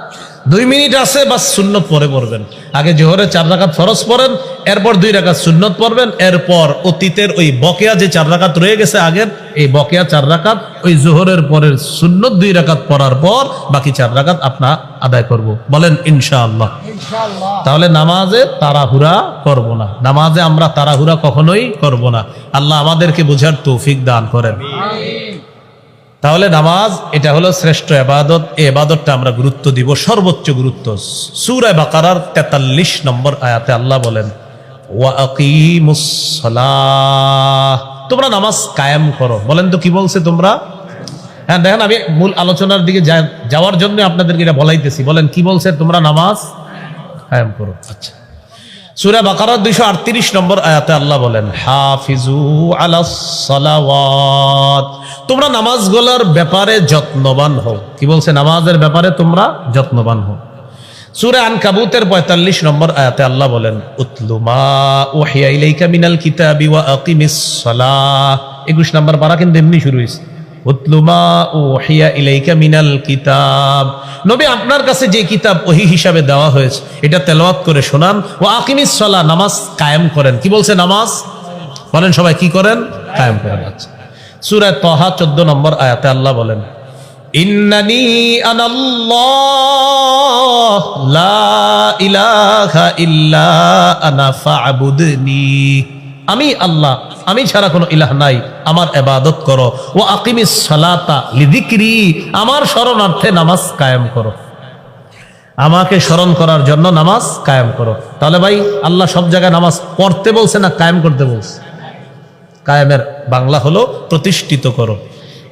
2 মিনিট আছে, বাস সুন্নত পরে পড়বেন। আগে জোহরে 4 রাকাত ফরজ পড়েন, এরপর 2 রাকাত সুন্নত পড়বেন, এরপর অতীতের ওই বকেয়া যে 4 রাকাত রয়ে গেছে আগের, এই বকেয়া 4 রাকাত ওই জোহরের পরের সুন্নত 2 রাকাত পড়ার পর বাকি 4 রাকাত আপনা আদায় করব। বলেন ইনশাআল্লাহ। তাহলে নামাজে তাড়াহুড়া করব না, নামাজে আমরা তাড়াহুড়া কখনোই করব না। আল্লাহ আমাদেরকে বুঝার তৌফিক দান করেন। তাহলে নামাজ এটা হলো শ্রেষ্ঠ ইবাদত। এই ইবাদতটা আমরা গুরুত্ব দিব, সর্বোচ্চ গুরুত্ব। সূরা বাকারার 43 নম্বর আয়াতে আল্লাহ বলেন, ওয়া আকিমুস সালাহ, তোমরা নামাজ কায়েম করো। বলেন তো কি বলছে তোমরা? হ্যাঁ দেখেন, আমি মূল আলোচনার দিকে যাওয়ার জন্য আপনাদেরকে এটা বলাইতেছি। বলেন কি বলছে? তোমরা নামাজ কায়েম করো। আচ্ছা, সূরা বাকারার 238 নম্বর আয়াতে আল্লাহ বলেন, হাফিজু আলাস সালাওয়াত, তোমরা নামাজগুলোর ব্যাপারে যত্নবান হও। কি বলছে? নামাজের ব্যাপারে তোমরা যত্নবান হও। সূরা আনকাবুতের 45 নম্বর আয়াতে আল্লাহ বলেন, উতলু মা উহিয়া ইলাইকা মিনাল কিতাবি ওয়া আকিমিস সালাহ। 21 নম্বর পারা কিন্তু এমনি শুরু হয়েছে, উতলু মা উহিয়া ইলাইকা মিনাল কিতাব। নবী আপনার কাছে যে কিতাব ওহী হিসাবে দেওয়া হয়েছে এটা তেলাওয়াত করে শোনান। ওয়া আকিমিস সালাহ, নামাজ কায়েম করেন। কি বলছে? নামাজ বলেন সবাই কি করেন? কায়েম করেন। আচ্ছা, সূরা তাহা 14 নম্বর আয়াতে আল্লাহ বলেন, ইন্নানি আনাল্লাহ লা ইলাহা ইল্লা আনা ফা'বুদনি, আমি আল্লাহ, আমি ছাড়া কোনো ইলাহ নাই, আমার ইবাদত করো। ওয়া আকিমিস সালাতা লিযিকরি, আমার শরণার্থে নামাজ কায়েম করো, আমাকে স্মরণ করার জন্য নামাজ কায়েম করো। তাহলে ভাই আল্লাহ সব জায়গায় নামাজ পড়তে বলছে না কায়েম করতে বলছে? কায়েমের বাংলা হলো প্রতিষ্ঠিত করো।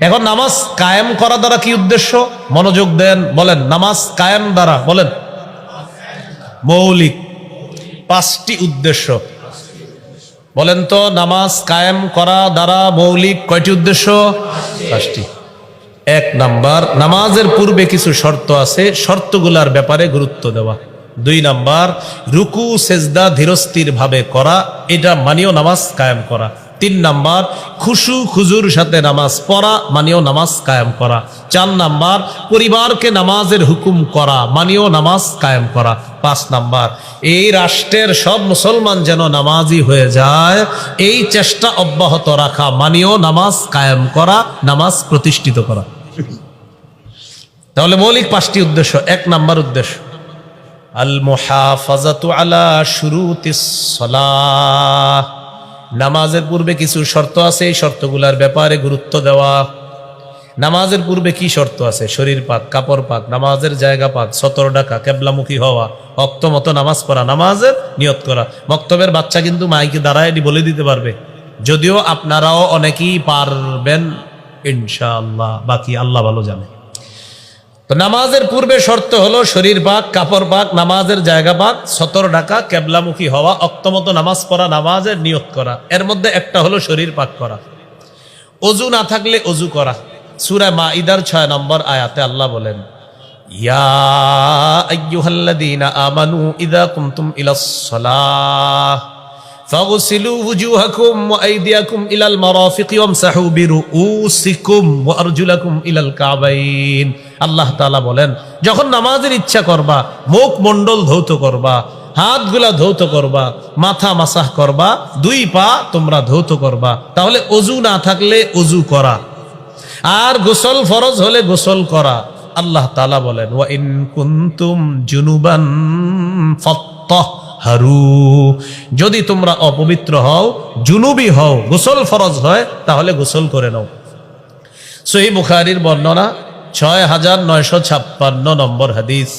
এখন নামাজ কায়েম করা দ্বারা কি উদ্দেশ্য? মনোযোগ দেন, বলেন নামাজ কায়েম দ্বারা, বলেন মৌলিক 5টি উদ্দেশ্য। বলেন তো, নামাজ কায়েম করা দ্বারা মৌলিক কয়টি উদ্দেশ্য? 5টি। 1 নাম্বার, নামাজের পূর্বে কিছু শর্ত আছে, শর্তগুলার ব্যাপারে গুরুত্ব দেওয়া। 2 নাম্বার, রুকু সেজদা ধীরস্থির ভাবে করা, এটা মানিও নামাজ কায়েম করা। 3 নাম্বার, খুশু খুজুর সাথে নামাজ পড়া মানিও নামাজ কায়েম করা। 4 নাম্বার, পরিবারকে নামাজের হুকুম করা মানিও নামাজ কায়েম করা। 5 নাম্বার, এই রাষ্ট্রের সব মুসলমান যেন নামাজি হয়ে যায় এই চেষ্টা অব্যাহত রাখা মানিও নামাজ কায়েম করা, নামাজ প্রতিষ্ঠিত করা। তাহলে মৌলিক 5টি উদ্দেশ্য। 1 নাম্বার উদ্দেশ্য, আল মুহাফাজাতু আলা শুরুতিস সালাহ, নামাজের পূর্বে কিছু শর্ত আছে, এই শর্তগুলার ব্যাপারে গুরুত্ব দেওয়া। নামাজের পূর্বে কি শর্ত আছে? শরীর পাক, কাপড় পাক, নামাজের জায়গা পাক, সতর ডাকা, কেবলামুখী হওয়া, ওয়াক্ত মতো নামাজ পড়া, নামাজের নিয়ত করা। মক্তবের বাচ্চা কিন্তু মাইকে দাঁড়ায় বলে দিতে পারবে যদিও আপনারাও অনেকেই পারবেন ইনশাআল্লাহ, বাকি আল্লাহ ভালো জানে। তো নামাজের পূর্বে শর্ত হলো শরীর পাক, কাপড় পাক, নামাজের জায়গা পাক, সতর ঢাকা, কেবলামুখী হওয়া, অক্তমতো নামাজ পড়া, নামাজের নিয়ত করা। এর মধ্যে একটা হলো শরীর পাক করা। অজু না থাকলে অজু করা। সূরা মাইদার 6 নম্বর আয়াতে আল্লাহ বলেন, ইয়া আইয়ুহাল্লাযীনা আমানু ইযা কুমতুম ইলাস সালাহ ফাগসিলু ওয়ুজুহাকুম ওয়া আইদিয়াকুম ইলাল মারাফিকি ওয়ামসাহু বিরুউসিকুম ওয়া আরজুলাকুম ইলাল কাবাইন। আল্লাহ তাআলা বলেন, যখন নামাজের ইচ্ছা করবা, মুখ মণ্ডল ধৌত করবা, হাতগুলা ধৌত করবা, মাথা মাসাহ করবা, দুই পা তোমরা ধৌত করবা। তাহলে অজু না থাকলে অজু করা, আর গোসল ফরজ হলে গোসল করা। আল্লাহ তাআলা বলেন, ওয়া ইন কুনতুম জুনুবান ফাত্তাহহারু, যদি তোমরা অপবিত্র হও, জুনুবি হও, গোসল ফরজ হয়, তাহলে গোসল করে নাও। সহিহ বুখারীর বর্ণনা 6956 নম্বর হাদিস।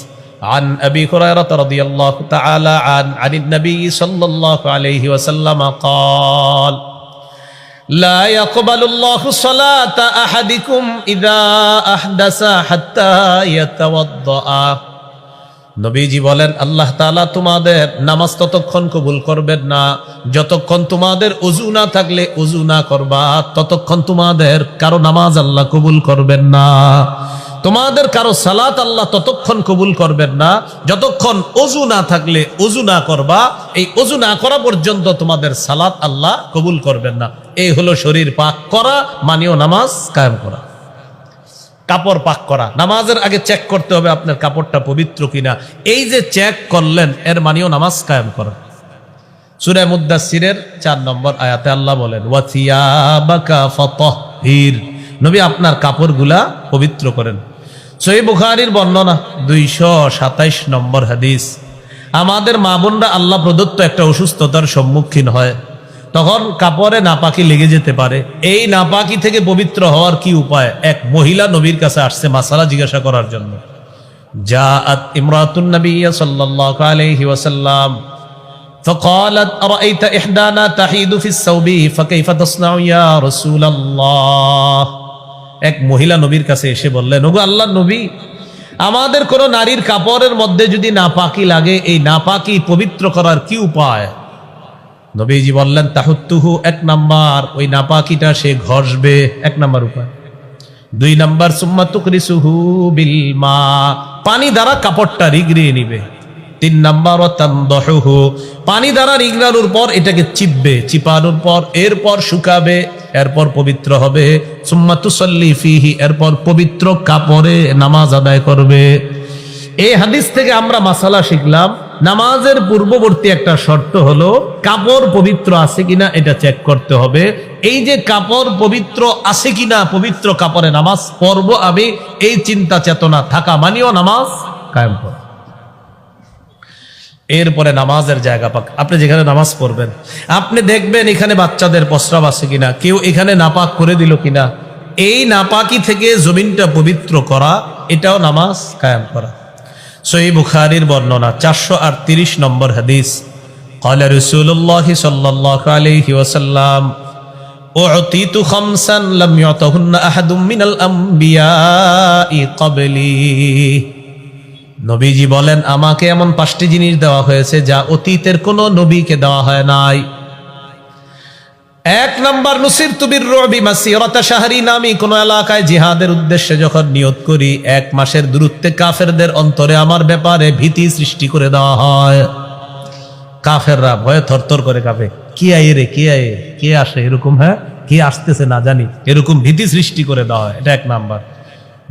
عن أبي هريرة رضي الله تعالى عن النبي صلى الله عليه وسلم قال لا يقبل الله صلاة أحدكم إذا أحدث حتى يتوضأ। নবীজি বলেন, আল্লাহ তাআলা তোমাদের নামাজ ততক্ষণ কবুল করবেন না যতক্ষণ তোমাদের ওযু না থাকলে ওযু না করবা, ততক্ষণ তোমাদের কারো নামাজ আল্লাহ কবুল করবেন না। তোমাদের কারো সালাত আল্লাহ ততক্ষণ কবুল করবেন না যতক্ষণ ওযু না থাকলে ওযু না করবা। এই ওযু না করা পর্যন্ত তোমাদের সালাত আল্লাহ কবুল করবেন না। এই হলো শরীর পাক করা, মানেও নামাজ কায়েম করা। কাপড় পাক করা, নামাজের আগে চেক করতে হবে আপনার কাপড়টা পবিত্র কিনা। এই যে চেক করলেন, এর মানেও নামাজ কায়েম করা। সূরা মুদ্দাসসিরের 4 নম্বর আয়াতে আল্লাহ বলেন, ওয়া থিয়াবাকা ফাতাহহির, নবী আপনার কাপড়গুলা পবিত্র করেন। সহিহ বুখারীর বর্ণনা 227 নম্বর হাদিস। আমাদের মা বোনরা আল্লাহ প্রদত্ত একটা অসুস্থতার সম্মুখীন হয়, তখন কাপড়ে নাপাকি লেগে যেতে পারে। এই নাপাকি থেকে পবিত্র হওয়ার কি উপায়? এক মহিলা নবীর কাছে আসছে মাসালা জিজ্ঞাসা করার জন্য। জাআত ইমরাতুন নবী সাল্লাল্লাহু আলাইহি ওয়াসাল্লাম فقالت أرأيت إحدانا تحيض في الثوب فكيف تصنع يا رسول الله। এক মহিলা নবীর কাছে এসে বললেন, ওগো আল্লাহর নবী, আমাদের কোন নারীর কাপড়ের মধ্যে যদি নাপাকি লাগে, এই নাপাকি পবিত্র করার কি উপায়? নবীজি বললেন, তাহুত্তুহু, 1 নাম্বার, ওই নাপাকিটা সে ঘষবে, 1 নাম্বার উপায়। 2 নাম্বার, সুম্মা তুকরিসুহু বিল মা, পানি দ্বারা কাপড়টা রিগড়িয়ে নিবে। 3 নাম্বার, তানদাহুহু, পানি দ্বারা রিগড়ানোর পর এটাকে চিপবে, চিপানোর পর এরপর শুকাবে, এরপর পবিত্র হবে। সুম্মা তুসাল্লি ফিহি, এরপর পবিত্র কাপড়ে নামাজ আদায় করবে। এই হাদিস থেকে আমরা মাসালা শিখলাম, নামাজের পূর্ববর্তী একটা শর্ত হলো কাপড় পবিত্র আছে কিনা এটা চেক করতে হবে। এই যে কাপড় পবিত্র আছে কিনা, পবিত্র কাপড়ে নামাজ পড়ব আমি, এই চিন্তা চেতনা থাকা মানেও নামাজ কায়েম করা। এরপরে নামাজের জায়গা পাক, আপনি যেখানে নামাজ পড়বেন আপনি দেখবেন এখানে বাচ্চাদের প্রস্রাব আছে কিনা, কেউ এখানে নাপাক করে দিল কিনা। এই নাপাকি থেকে জমিনটা পবিত্র করা, এটাও নামাজ কায়েম করা। সহিহ বুখারীর বর্ণনা 438 নম্বর হাদিস। ক্বালা রাসূলুল্লাহ সাল্লাল্লাহু আলাইহি ওয়াসাল্লাম, উ'তিতু খামসান লাম ইউতাহুন্না আহাদুম মিনাল আমবিয়াই ক্বাবলি। নবীজি বলেন, আমাকে এমন 5টি জিনিস দেওয়া হয়েছে যা অতীতের কোন নবীকে দেওয়া হয় নাই। 1 নাম্বার, নুসিরতু বিররুবি মাসিরাতা শাহরিন, আমি কোন এলাকায় জিহাদের উদ্দেশ্যে যখন নিয়ত করি, 1 মাসের দূরত্বে কাফেরদের অন্তরে আমার ব্যাপারে ভীতি সৃষ্টি করে দেওয়া হয়। কাফেররা ভয়ে থরথর করে কাঁপে, কি আয়ে রে, কি আয়ে, কে আসে এরকম, হ্যাঁ কি আসতেছে না জানি, এরকম ভীতি সৃষ্টি করে দেওয়া হয়। এটা 1 নাম্বার।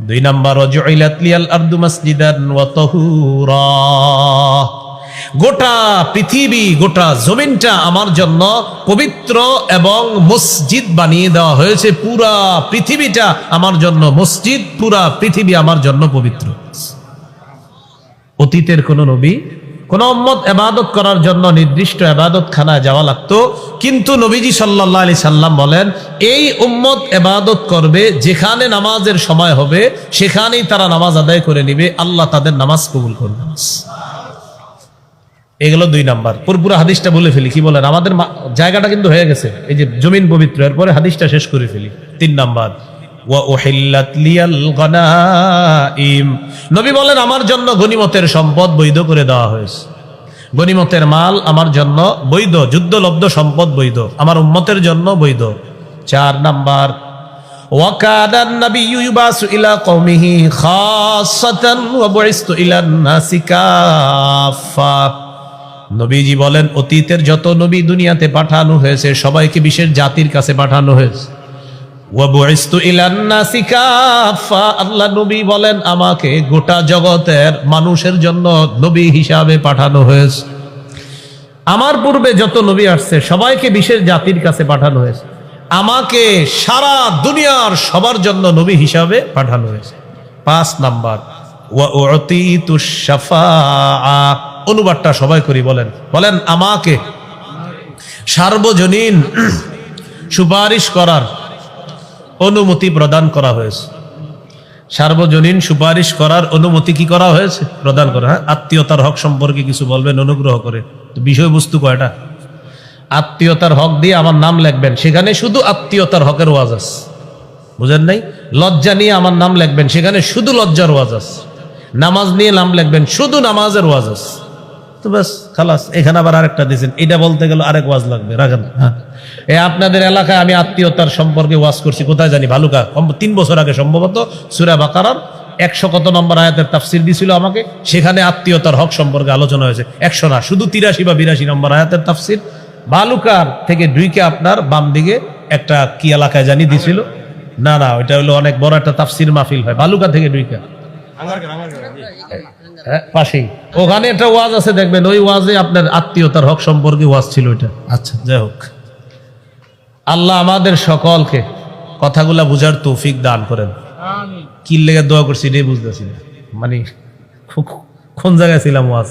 2 নাম্বার, ওয়াজুইলাত লিয়াল আরদু মাসজিদান ওয়া তাহুরা, গোটা পৃথিবী, গোটা জমিনটা আমার জন্য পবিত্র এবং মসজিদ বানিয়ে দেওয়া হয়েছে। পুরা পৃথিবীটা আমার জন্য মসজিদ, পুরা পৃথিবী আমার জন্য পবিত্র। অতীতের কোন নবী, কোন উম্মত ইবাদত করার জন্য নির্দিষ্ট ইবাদতখানায় যাওয়া লাগতো, কিন্তু নবীজি সাল্লাল্লাহু আলাইহি সাল্লাম বলেন, এই উম্মত ইবাদত করবে, যেখানে নামাজের সময় হবে সেখানেই তারা নামাজ আদায় করে নিবে, আল্লাহ তাদের নামাজ কবুল করবেন। এগুলো 2 নাম্বার। পুরো হাদিসটা বলে ফেলি, কি বলেন? আমাদের জায়গাটা কিন্তু হয়ে গেছে, এই যে জমিন পবিত্র, এরপরে হাদিসটা শেষ করে ফেলি। 3 নাম্বার, ওয়া উহিল্লাত লিয়াল গনাইম, নবী বলেন আমার জন্য গনিমতের সম্পদ বৈধ করে দেওয়া হয়েছে। গনিমতের মাল আমার জন্য বৈধ, যুদ্ধলব্ধ সম্পদ বৈধ, আমার উম্মতের জন্য বৈধ। 4 নাম্বার, وكان النبي يبعث إلى قومه خاصة وبعثت إلى الناس كافة। নবীজি বলেন অতীতের যত নবী দুনিয়াতে পাঠানো হয়েছে সবাইকে বিশেষ জাতির কাছে পাঠানো হয়েছে। وبعثت إلى الناس كافة, আল্লাহ নবী বলেন আমাকে গোটা জগতের মানুষের জন্য নবী হিসাবে পাঠানো হয়েছে। আমার পূর্বে যত নবী আসছে সবাইকে বিশেষ জাতির কাছে পাঠানো হয়েছে, আমাকে সারা দুনিয়ার সবার জন্য নবী হিসাবে পাঠানো হয়েছে। 5 নাম্বার, ওয়া উতিতুশ শাফাআ, অনুবাদটা সবাই করি, বলেন আমাকে সার্বজনীন সুপারিশ করার অনুমতি প্রদান করা হয়েছে। সার্বজনীন সুপারিশ করার অনুমতি কি করা হয়েছে? প্রদান করা। হ্যাঁ, আত্মীয়তার হক সম্পর্কে কিছু বলবেন অনুগ্রহ করে। তো বিষয়বস্তু কয়টা? আত্মীয়তার হক দিয়ে আমার নাম লিখবেন, সেখানে শুধু আত্মীয়তার হকের ওয়াজ আছে, বুঝেন নাই? লজ্জা নিয়ে আমার নাম লিখবেন, সেখানে শুধু লজ্জার ওয়াজ আছে। নামাজ নিয়ে নাম লিখবেন, শুধু নামাজের ওয়াজ আছে। তো বাস খালাস। এখানে আবার আরেকটা দিয়েছেন, এটা বলতে গেলে আরেক ওয়াজ লাগবে, রাখেন। হ্যাঁ, আপনাদের এলাকায় আমি আত্মীয়তার সম্পর্কে ওয়াজ করছি, কোথায় জানি, ভালুকা, 3 বছর আগে সম্ভবত, সূরা বাকারার 100 কত নম্বর আয়াতের তাফসির দিছিল আমাকে, সেখানে আত্মীয়তার হক সম্পর্কে আলোচনা হয়েছে। 100 না, শুধু 83 বা 82 নম্বর আয়াতের তাফসির। বালুকার থেকে ঢুকে আপনার বাম দিকে একটা কি এলাকায় জানি দিছিল, না ওইটা হলো অনেক বড় একটা তাফসির মাহফিল হয় বালুকা থেকে ঢুকে পাশেই, ওখানে একটা ওয়াজ আছে, দেখবেন ওই ওয়াজে আপনার আত্মীয়তার হক সম্পর্কে ওয়াজ ছিল ওইটা। আচ্ছা, যাই হোক, আল্লাহ আমাদের সকলকে কথাগুলা বুঝার তৌফিক দান করেন। কি লেগে দোয়া করছি এটাই বুঝতেছি না, মানে কোন জায়গায় ছিলাম ওয়াজ?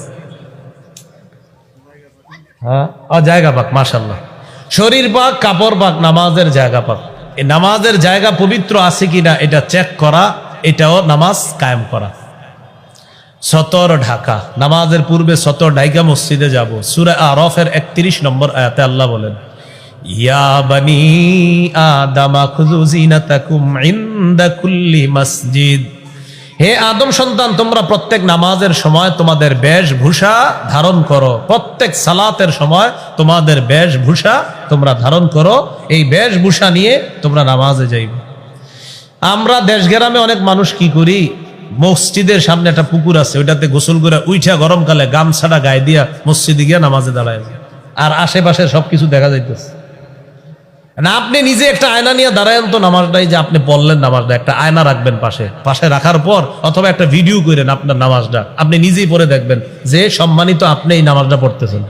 হ্যাঁ, জায়গা পাক, মাশাআল্লাহ, শরীর পাক, কাপড় পাক, নামাজের জায়গা পাক। এই নামাজের জায়গা পবিত্র আছে কিনা এটা চেক করা, এটাও নামাজ কায়েম করা। সতর ঢাকা, নামাজের পূর্বে সতর ঢাকা মসজিদে যাব। সূরা আরাফের 31 নম্বর আয়াতে আল্লাহ বলেন, ইয়া বানি আদামা খুযু জিনাতাকুম ইনদা কুল্লি মসজিদ, হে আদম সন্তান, তোমরা প্রত্যেক নামাজের সময় তোমাদের বেশভূষা ধারণ করো। প্রত্যেক সালাতের সময় তোমাদের বেশভূষা তোমরা ধারণ করো, এই বেশভূষা নিয়ে তোমরা নামাজে যাইবে। আমরা দেশ গ্রামে অনেক মানুষ কি করি, মসজিদের সামনে একটা পুকুর আছে, ওইটাতে গোসল করে উইঠা গরমকালে গামছাটা গায়ে দিয়া মসজিদে গিয়া নামাজে দাঁড়ায়, আর আশেপাশে সবকিছু দেখা যাইতেছে না। আপনি নিজে একটা আয়না নিয়ে দাঁড়ায়েন তো নামাজটাই, যে আপনি পড়লেন নামাজটা, একটা আয়না রাখবেন পাশে রাখার পর, অথবা একটা ভিডিও করেন আপনার নামাজটা, আপনি নিজেই পড়ে দেখবেন যে সম্মানিত আপনি এই নামাজটা পড়তেছেন।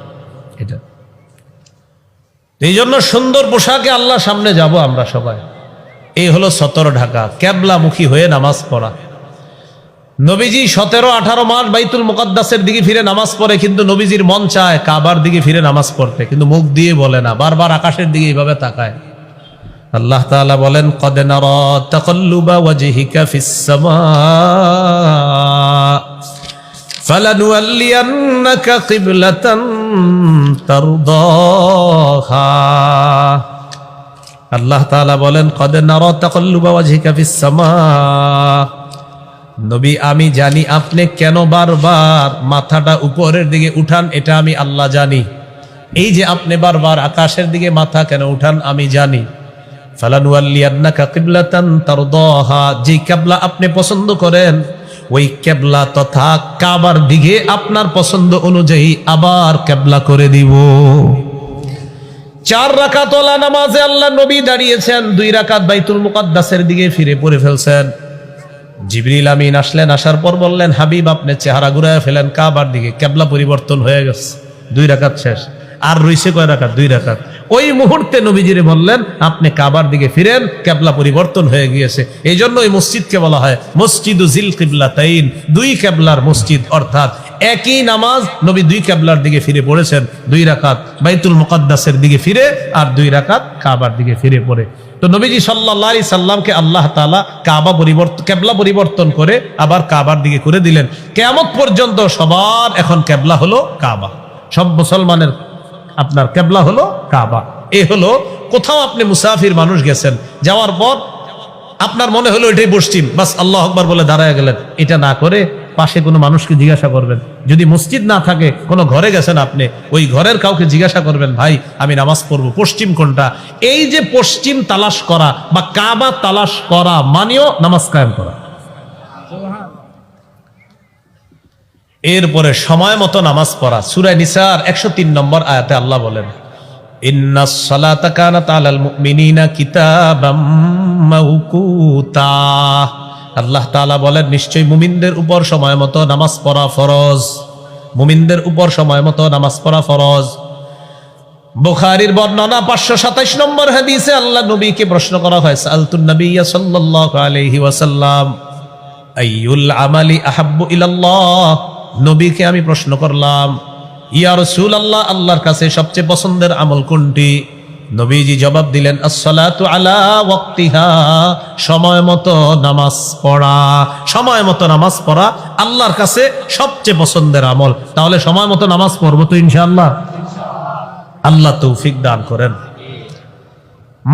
এটা এই জন্য সুন্দর পোশাকে আল্লাহর সামনে যাব আমরা সবাই। এই হলো সতর ঢাকা, কেবলামুখী হয়ে নামাজ পড়া। নবীজি 17-18 মাস বাইতুল মুকাদ্দাসের দিকে ফিরে নামাজ পড়ে, কিন্তু নবীজির মন চায় কাবার দিকে ফিরে নামাজ পড়তে, কিন্তু মুখ দিয়ে বলে না, বারবার আকাশের দিকে এইভাবে তাকায়। আল্লাহ তাআলা বলেন, কদ নারা তাকাল্লুবা ওয়াজহিকা ফিস সামা ফালানুওয়াল্লিয়ান্নাকা কিবলাতান তারদাহা। আল্লাহ তাআলা বলেন, কদ নারা তাকাল্লুবা ওয়াজহিকা ফিস সামা, নবী আমি জানি আপনি কেন বারবার মাথাটা উপরের দিকে উঠান, এটা আমি আল্লাহ জানি। এই যে আপনি বারবার আকাশের দিকে মাথা কেন উঠান আমি জানি। ফালানুওয়াল্লিয়ান্নাকা কিবলাতান তারদাহা, যে কিবলা আপনি পছন্দ করেন ওই কিবলা তথা কাবার দিকে আপনার পছন্দ অনুযায়ী আবার কিবলা করে দিব। 4 রাকাত ওয়ালা নামাজে আল্লাহ নবী দাঁড়িয়েছেন, 2 রাকাত বাইতুল মুকাদ্দাসের দিকে ফিরে পড়ে ফেলছেন। জিবরিল আমিন আসলেন, আসার পর বললেন, হাবিব আপনি চেহারা ঘুরায় ফেলেন কাবার দিকে, কিবলা পরিবর্তন হয়ে গেছে। 2 রাকাত শেষ, আর রইছে কয় রাকাত? 2 রাকাত। ওই মুহূর্তে নবীজিরে বললেন, আপনি কাবার দিকে ফিরেন, কিবলা পরিবর্তন হয়ে গিয়েছে। এই জন্য এই মসজিদকে বলা হয় মসজিদু জিল কিবলাতাইন, 2 কিবলার মসজিদ। অর্থাৎ একই নামাজ নবী 2 কিবলার দিকে ফিরে পড়েছেন, 2 রাকাত বাইতুল মুকাদ্দাসের দিকে ফিরে আর 2 রাকাত কাবার দিকে ফিরে পড়ে। তো নবীজি সাল্লাল্লাহু আলাইহি সাল্লামকে আল্লাহ তাআলা কিবলা পরিবর্তন করে আবার কাবার দিকে করে দিলেন। কিয়ামত পর্যন্ত সবার এখন কিবলা হলো কাবা। সব মুসলমানের আপনার কেবলা হলো কাবা। এ হলো কোথাও আপনি মুসাফির মানুষ গেছেন, যাওয়ার পর আপনার মনে হলো এটাই পশ্চিম, বাস আল্লাহ আকবার বলে দাঁড়ায় গেলেন। এটা না করে পাশে কোনো মানুষকে জিজ্ঞাসা করবেন। যদি মসজিদ না থাকে, কোনো ঘরে গেছেন আপনি, ওই ঘরের কাউকে জিজ্ঞাসা করবেন, ভাই আমি নামাজ পড়বো, পশ্চিম কোনটা? এই যে পশ্চিম তালাশ করা বা কাবা তালাশ করা মানেও নামাজ কায়েম করা। এরপরে সময় মতো নামাজ পড়া। সূরা নিসার 103 নম্বর আয়াতে আল্লাহ বলেন, ইন্নাস সালাতা কানাত আলাল মুমিনিনা কিতাবাম মাওকুতা। আল্লাহ তাআলা বলেন, নিশ্চয়ই মুমিনদের উপর সময় মতো নামাজ পড়া ফরজ। মুমিনদের উপর সময় মতো নামাজ পড়া ফরজ। বুখারীর বর্ণনা 527 নম্বর হাদিসে আল্লাহ নবীকে প্রশ্ন করা হয়, সাআলতুন নবিয়্য সাল্লাল্লাহু আলাইহি ওয়াসাল্লাম আইয়ুল আমালি আহাব্বু ইলাল্লাহ। নবীকে আমি প্রশ্ন করলাম, ইয়া রাসূলুল্লাহ, আল্লাহর কাছে সবচেয়ে পছন্দের আমল কোনটি? নবীজি জবাব দিলেন, আসসালাতু আলা ওয়াক্তিহা, সময় মতো নামাজ পড়া। সময় মতো নামাজ পড়া আল্লাহর কাছে সবচেয়ে পছন্দের আমল। তাহলে সময় মতো নামাজ পড়বো তো ইনশাআল্লাহ। আল্লাহ তৌফিক দান করেন।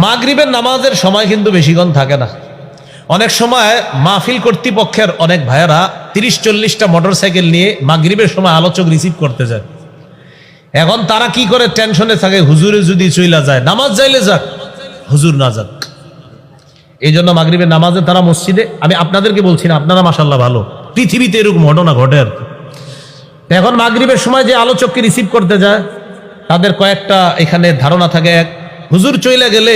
মাগরিবের নামাজের সময় কিন্তু বেশিক্ষণ থাকে না। অনেক সময় মাহফিল কর্তৃপক্ষের অনেক ভাইয়েরা 30-40টা মোটরসাইকেল নিয়ে মাগরিবের সময় আলোচক রিসিভ করতে যায়। এখন তারা কি করে টেনশনে থাকে, হুজুরে যদি চইলা যায়, নামাজ যাইলে যাক, হুজুর না যাক। এই জন্য মাগরিবের নামাজে তারা মসজিদে, আমি আপনাদেরকে বলছি না, আপনারা মাশাআল্লাহ ভালো, পৃথিবীতে এরকম ঘটনা ঘটে আর কি। এখন মাগরিবের সময় যে আলোচককে রিসিভ করতে যায়, তাদের কয়েকটা এখানে ধারণা থাকে, এক হুজুর চইলা গেলে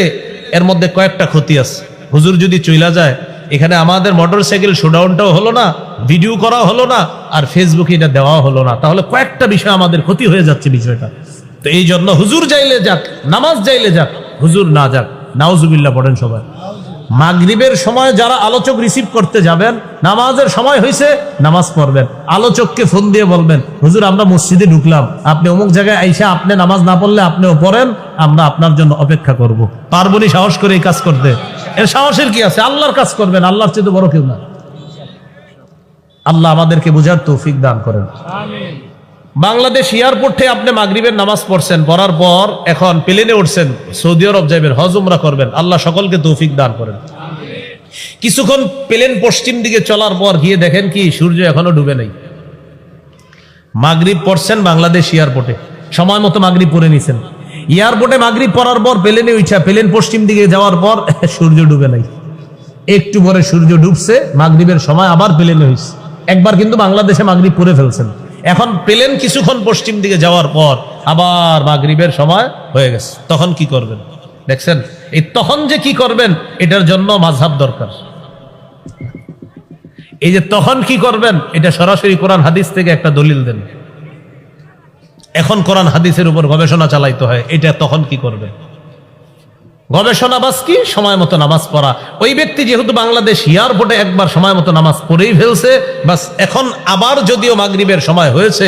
এর মধ্যে কয়েকটা ক্ষতি আছে। হুজুর যদি চইলা যায়, এখানে আমাদের মোটরসাইকেল শোডাউনটাও হলো না, ভিডিও করা হলো না, আর ফেসবুকে এটা দেওয়া হলো না, তাহলে কয়েকটা বিষয় আমাদের ক্ষতি হয়ে যাচ্ছে বিষয়টা। তো এই জন্য হুজুর যাইলে যাক, নামাজ যাইলে যাক, হুজুর না যাক, নাউজুবিল্লাহ পড়েন সবাই। মাগরিবের সময় যারা আলোচক রিসিভ করতে যাবেন, নামাজের সময় হয়েছে, নামাজ পড়বেন। আলোচককে ফোন দিয়ে বলবেন, হুজুর আমরা মসজিদে ঢুকলাম, আপনি অমুক জায়গায় আইসা আপনি নামাজ না পড়লে আপনিও পড়েন, আমরা আপনার জন্য অপেক্ষা করব। পারবনি সাহস করে এই কাজ করতে? এর সাহসের কি আছে? আল্লাহর কাজ করবেন, আল্লাহর চেয়ে বড় কেউ না। আল্লাহ আমাদেরকে বুঝার তৌফিক দান করেন। আমিন। বাংলাদেশ এয়ারপোর্টে আপনি মাগরিবের নামাজ পড়ছেন, পড়ার পর এখন প্লেনে উঠছেন, সৌদি আরব যাবেন, হজ উমরা করবেন। আল্লাহ সকলকে তৌফিক দান করেন। কিছুক্ষণ প্লেন পশ্চিম দিকে চলার পর গিয়ে দেখেন কি সূর্য এখনো ডুবে নাই। মাগরিব পড়ছেন বাংলাদেশ এয়ারপোর্টে, সময় মতো মাগরিব পড়ে নিছেন। এয়ারপোর্টে মাগরিব পড়ার পর প্লেনে উঠা, প্লেন পশ্চিম দিকে যাওয়ার পর সূর্য ডুবে নাই। একটু পরে সূর্য ডুবছে, মাগরিবের সময় আবার প্লেনে হয়েছে। একবার কিন্তু বাংলাদেশে মাগরিব পড়ে ফেলছেন। এখন প্লেন কিছুক্ষণ পশ্চিম দিকে যাওয়ার পর আবার মাগরিবের সময় হয়ে গেছে। তখন কি করবেন? দেখছেন, এই তখন যে কি করবেন এটার জন্য মাযহাব দরকার। এই যে তখন কি করবেন, এটা সরাসরি কোরআন হাদিস থেকে একটা দলিল দেন। এখন কোরআন হাদিসের উপর গবেষণা চালাইতে হয়, এটা তখন কি করবেন। গবেষণা বাস কি? সময় মতো নামাজ পড়া। ওই ব্যক্তি যেহেতু বাংলাদেশ এয়ারপোর্টে একবার সময় মতো নামাজ পড়েই ফেলছে, বাস এখন আবার যদিও মাগরিবের সময় হয়েছে,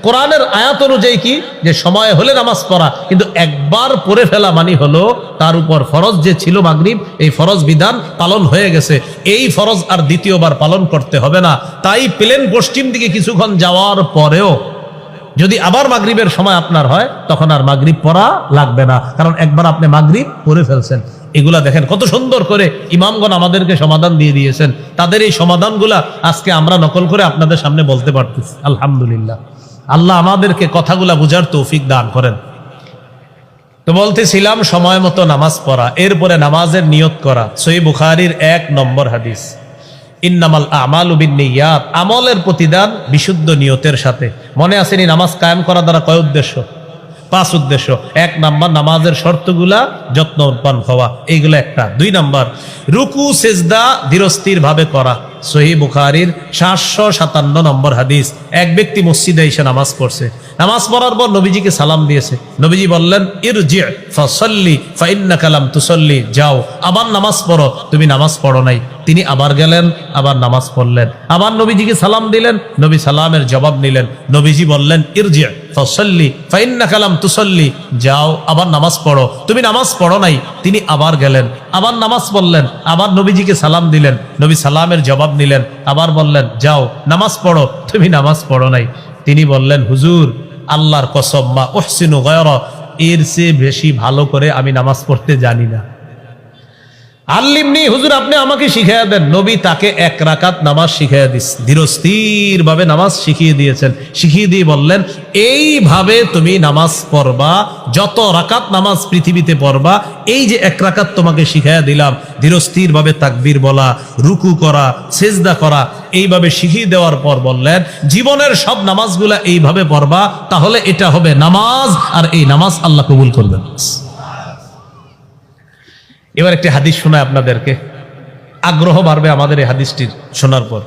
কোরআনের আয়াত অনুযায়ী কি, যে সময় হলে নামাজ পড়া, কিন্তু একবার পড়ে ফেলা মানে হলো তার উপর ফরজ যে ছিল মাগরিব, এই ফরজ বিধান পালন হয়ে গেছে। এই ফরজ আর দ্বিতীয়বার পালন করতে হবে না। তাই প্লেন পশ্চিম দিকে কিছুক্ষণ যাওয়ার পরেও যদি আবার মাগরিবের সময় আপনার হয়, তখন আর মাগরিব পড়া লাগবে না, কারণ একবার আপনি মাগরিব পড়ে ফেলছেন। এগুলা দেখেন কত সুন্দর করে ইমামগণ আমাদেরকে সমাধান দিয়ে দিয়েছেন। তাদের এই সমাধানগুলা আজকে আমরা নকল করে আপনাদের সামনে বলতে পারতেছি। আলহামদুলিল্লাহ, আল্লাহ আমাদেরকে কথাগুলা বুঝার তৌফিক দান করেন। তো বলতেছিলাম সময় মতো নামাজ পড়া, এরপরে নামাজের নিয়ত করা। সহিহ বুখারীর 1 নম্বর হাদিস, ইন্নামাল আমালু বিন্নিয়াত, আমলের প্রতিদান বিশুদ্ধ নিয়তের সাথে। মনে আসেনি নামাজ কায়েম করা দ্বারা কয় উদ্দেশ্য? 5 উদ্দেশ্য। 1 নাম্বার নামাজের শর্তগুলা যত্নবান হওয়া, এইগুলো একটা। 2 নাম্বার রুকু সেজদা ধীরস্থির ভাবে করা। সহিহ বুখারীর 757 নম্বর হাদিস, এক ব্যক্তি মসজিদে এসে নামাজ পড়ছে। নামাজ পড়ার পর নবীজিকে সালাম দিয়েছে। নবীজি বললেন, ইরজি ফাসাল্লি ফাইন্নাকা লাম তুসাল্লি, যাও আবার নামাজ পড়ো, তুমি নামাজ পড়ো নাই। তিনি আবার গেলেন, আবার নামাজ পড়লেন, আবার নবীজিকে সালাম দিলেন, নবী সালামের জবাব নিলেন। নবীজি বললেন, ইরজি ফাসাল্লি ফাইন্নাকা লাম তুসাল্লি, যাও আবার নামাজ পড়ো, তুমি নামাজ পড়ো নাই। তিনি আবার গেলেন, আবার নামাজ পড়লেন, আবার নবীজিকে সালাম দিলেন, নবী সালামের জবাব নিলেন, আবার বললেন, যাও নামাজ পড়ো, তুমি নামাজ পড়ো নাই। তিনি বললেন, হুজুর আল্লাহর কসম, মা উহসিনু গায়রা, এর চেয়ে বেশি ভালো করে আমি নামাজ পড়তে জানি না। আল্লিমনি, হুজুর আপনি আমাকে শিখিয়ে দেন। নবী তাকে 1 রাকাত নামাজ শিখিয়ে দিয়েছেন, ধীরস্থির ভাবে নামাজ শিখিয়ে দিয়েছেন। শিখিয়ে দিয়ে বললেন, এইভাবে তুমি নামাজ পড়বা, যত রাকাত নামাজ পৃথিবীতে পড়বা, এই যে 1 রাকাত তোমাকে শিখিয়ে দিলাম, ধীরস্থির ভাবে তাকবীর বলা, রুকু করা, সেজদা করা, এইভাবে শিখিয়ে দেওয়ার পর বললেন, জীবনের সব নামাজগুলা এইভাবে পড়বা, তাহলে এটা হবে নামাজ, আর এই নামাজ আল্লাহ কবুল করবেন। এবার একটি হাদিস শোনায় আপনাদেরকে, আগ্রহ বাড়বে আমাদের এই হাদিসটির শোনার পর।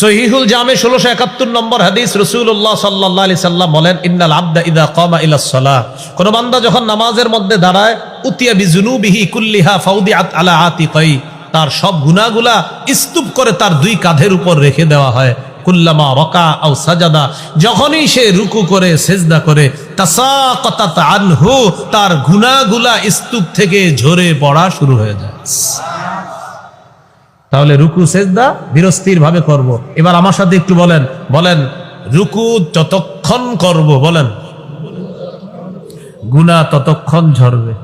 সহিহুল জামে 1671 নম্বর হাদিস, রাসূলুল্লাহ সাল্লাল্লাহু আলাইহি সাল্লাম বলেন, ইন্নাল আবদা ইযা কামা ইলাস সালাহ, কোন বান্দা যখন নামাজের মধ্যে দাঁড়ায়, উতিয়া বিজুনুবিহি কুল্লিহা ফাউদিআত আলা আতিকাই, তার সব গুনাহগুলা স্তূপ করে তার 2 কাঁধের উপর রেখে দেওয়া হয়। কুল্লামা রাকা আও সাজাদা, যখনই সে রুকু করে সেজদা করে, তাসাকাতাত আনহু, তার গুনাহগুলা স্তূপ থেকে ঝরে পড়া শুরু হয়ে যায়। তাহলে রুকু সেজদা ধীরস্থির ভাবে করব। এবার আমার সাথে একটু বলেন, বলেন রুকু যতক্ষণ করব, বলেন গুনাহ ততক্ষণ ঝরবে।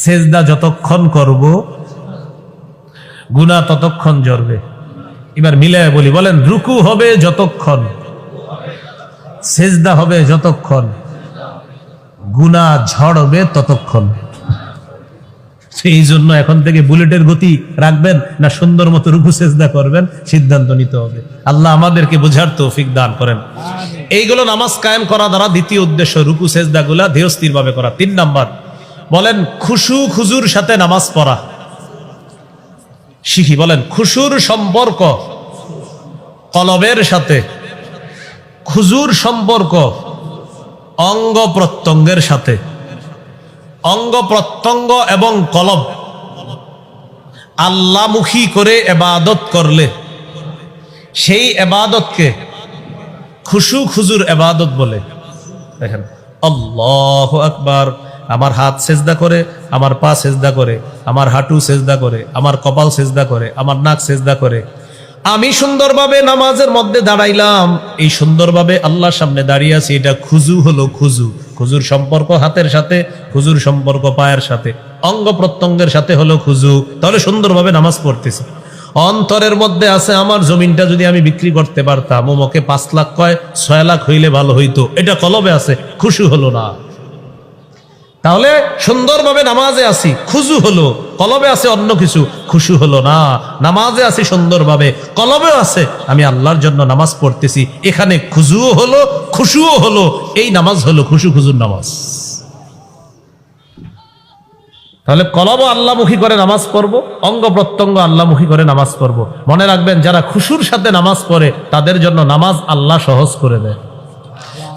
সেজদা যতক্ষণ করব, গুনাহ ততক্ষণ ঝরবে। এবার মিলায় বলি, বলেন রুকু হবে যতক্ষণ, সেজদা হবে যতক্ষণ, গুনাহ ঝরবে ততক্ষণ। সেই জন্য এখন থেকে বুলেটের গতি রাখবেন না সুন্দর মতো রুকু সেজদা করবেন, সিদ্ধান্ত নিতে হবে। আল্লাহ আমাদেরকে বোঝার তৌফিক দান করেন। এইগুলো নামাজ কায়েম করা দ্বারা দ্বিতীয় উদ্দেশ্য, রুকু সেজদা গুলা ধীরস্থির ভাবে করা। 3 নাম্বার, বলেন খুশু খুজুর সাথে নামাজ পড়া শিখি। বলেন খুশুর সম্পর্ক কলবের সাথে, খুজুর সম্পর্ক অঙ্গ প্রত্যঙ্গের সাথে। অঙ্গ প্রত্যঙ্গ এবং কলব আল্লাহমুখী করে ইবাদত করলে সেই ইবাদতকে খুশু খুজুর ইবাদত বলে। দেখেন, আল্লাহু আকবার, আমার হাত সেজদা করে, আমার পা সেজদা করে, আমার হাঁটু সেজদা করে, আমার কপাল সেজদা করে, আমার নাক সেজদা করে, আমি সুন্দরভাবে নামাজের মধ্যে দাঁড়াইলাম, এই সুন্দরভাবে আল্লাহর সামনে দাঁড়িয়ে আছি, এটা খুজু হলো। খুজু, খুজুর সম্পর্ক হাতের সাথে, খুজুর সম্পর্ক পায়ের সাথে, অঙ্গ প্রত্যঙ্গের সাথে হলো খুজু। তাহলে সুন্দরভাবে নামাজ পড়তেছি। অন্তরের মধ্যে আছে, আমার জমিনটা যদি আমি বিক্রি করতে পারতাম, মোমকে 5 লাখ কয় 6 লাখ হইলে ভালো হইতো, এটা কলবে আছে, খুশু হলো না। তাহলে সুন্দরভাবে নামাজে আছি, খুজু হলো, কলবে আছে অন্য কিছু, খুশু হলো না। নামাজে আছি সুন্দরভাবে, কলবেও আছে আমি আল্লাহর জন্য নামাজ পড়তেছি, এখানে খুজুও হলো, খুশুও হলো। এই নামাজ হলো খুশু খুজুর নামাজ। তাহলে কলব আল্লাহমুখী করে নামাজ পড়বো, অঙ্গ প্রত্যঙ্গ আল্লাহমুখী করে নামাজ পড়বো। মনে রাখবেন, যারা খুশুর সাথে নামাজ পড়ে তাদের জন্য নামাজ আল্লাহ সহজ করে দেয়।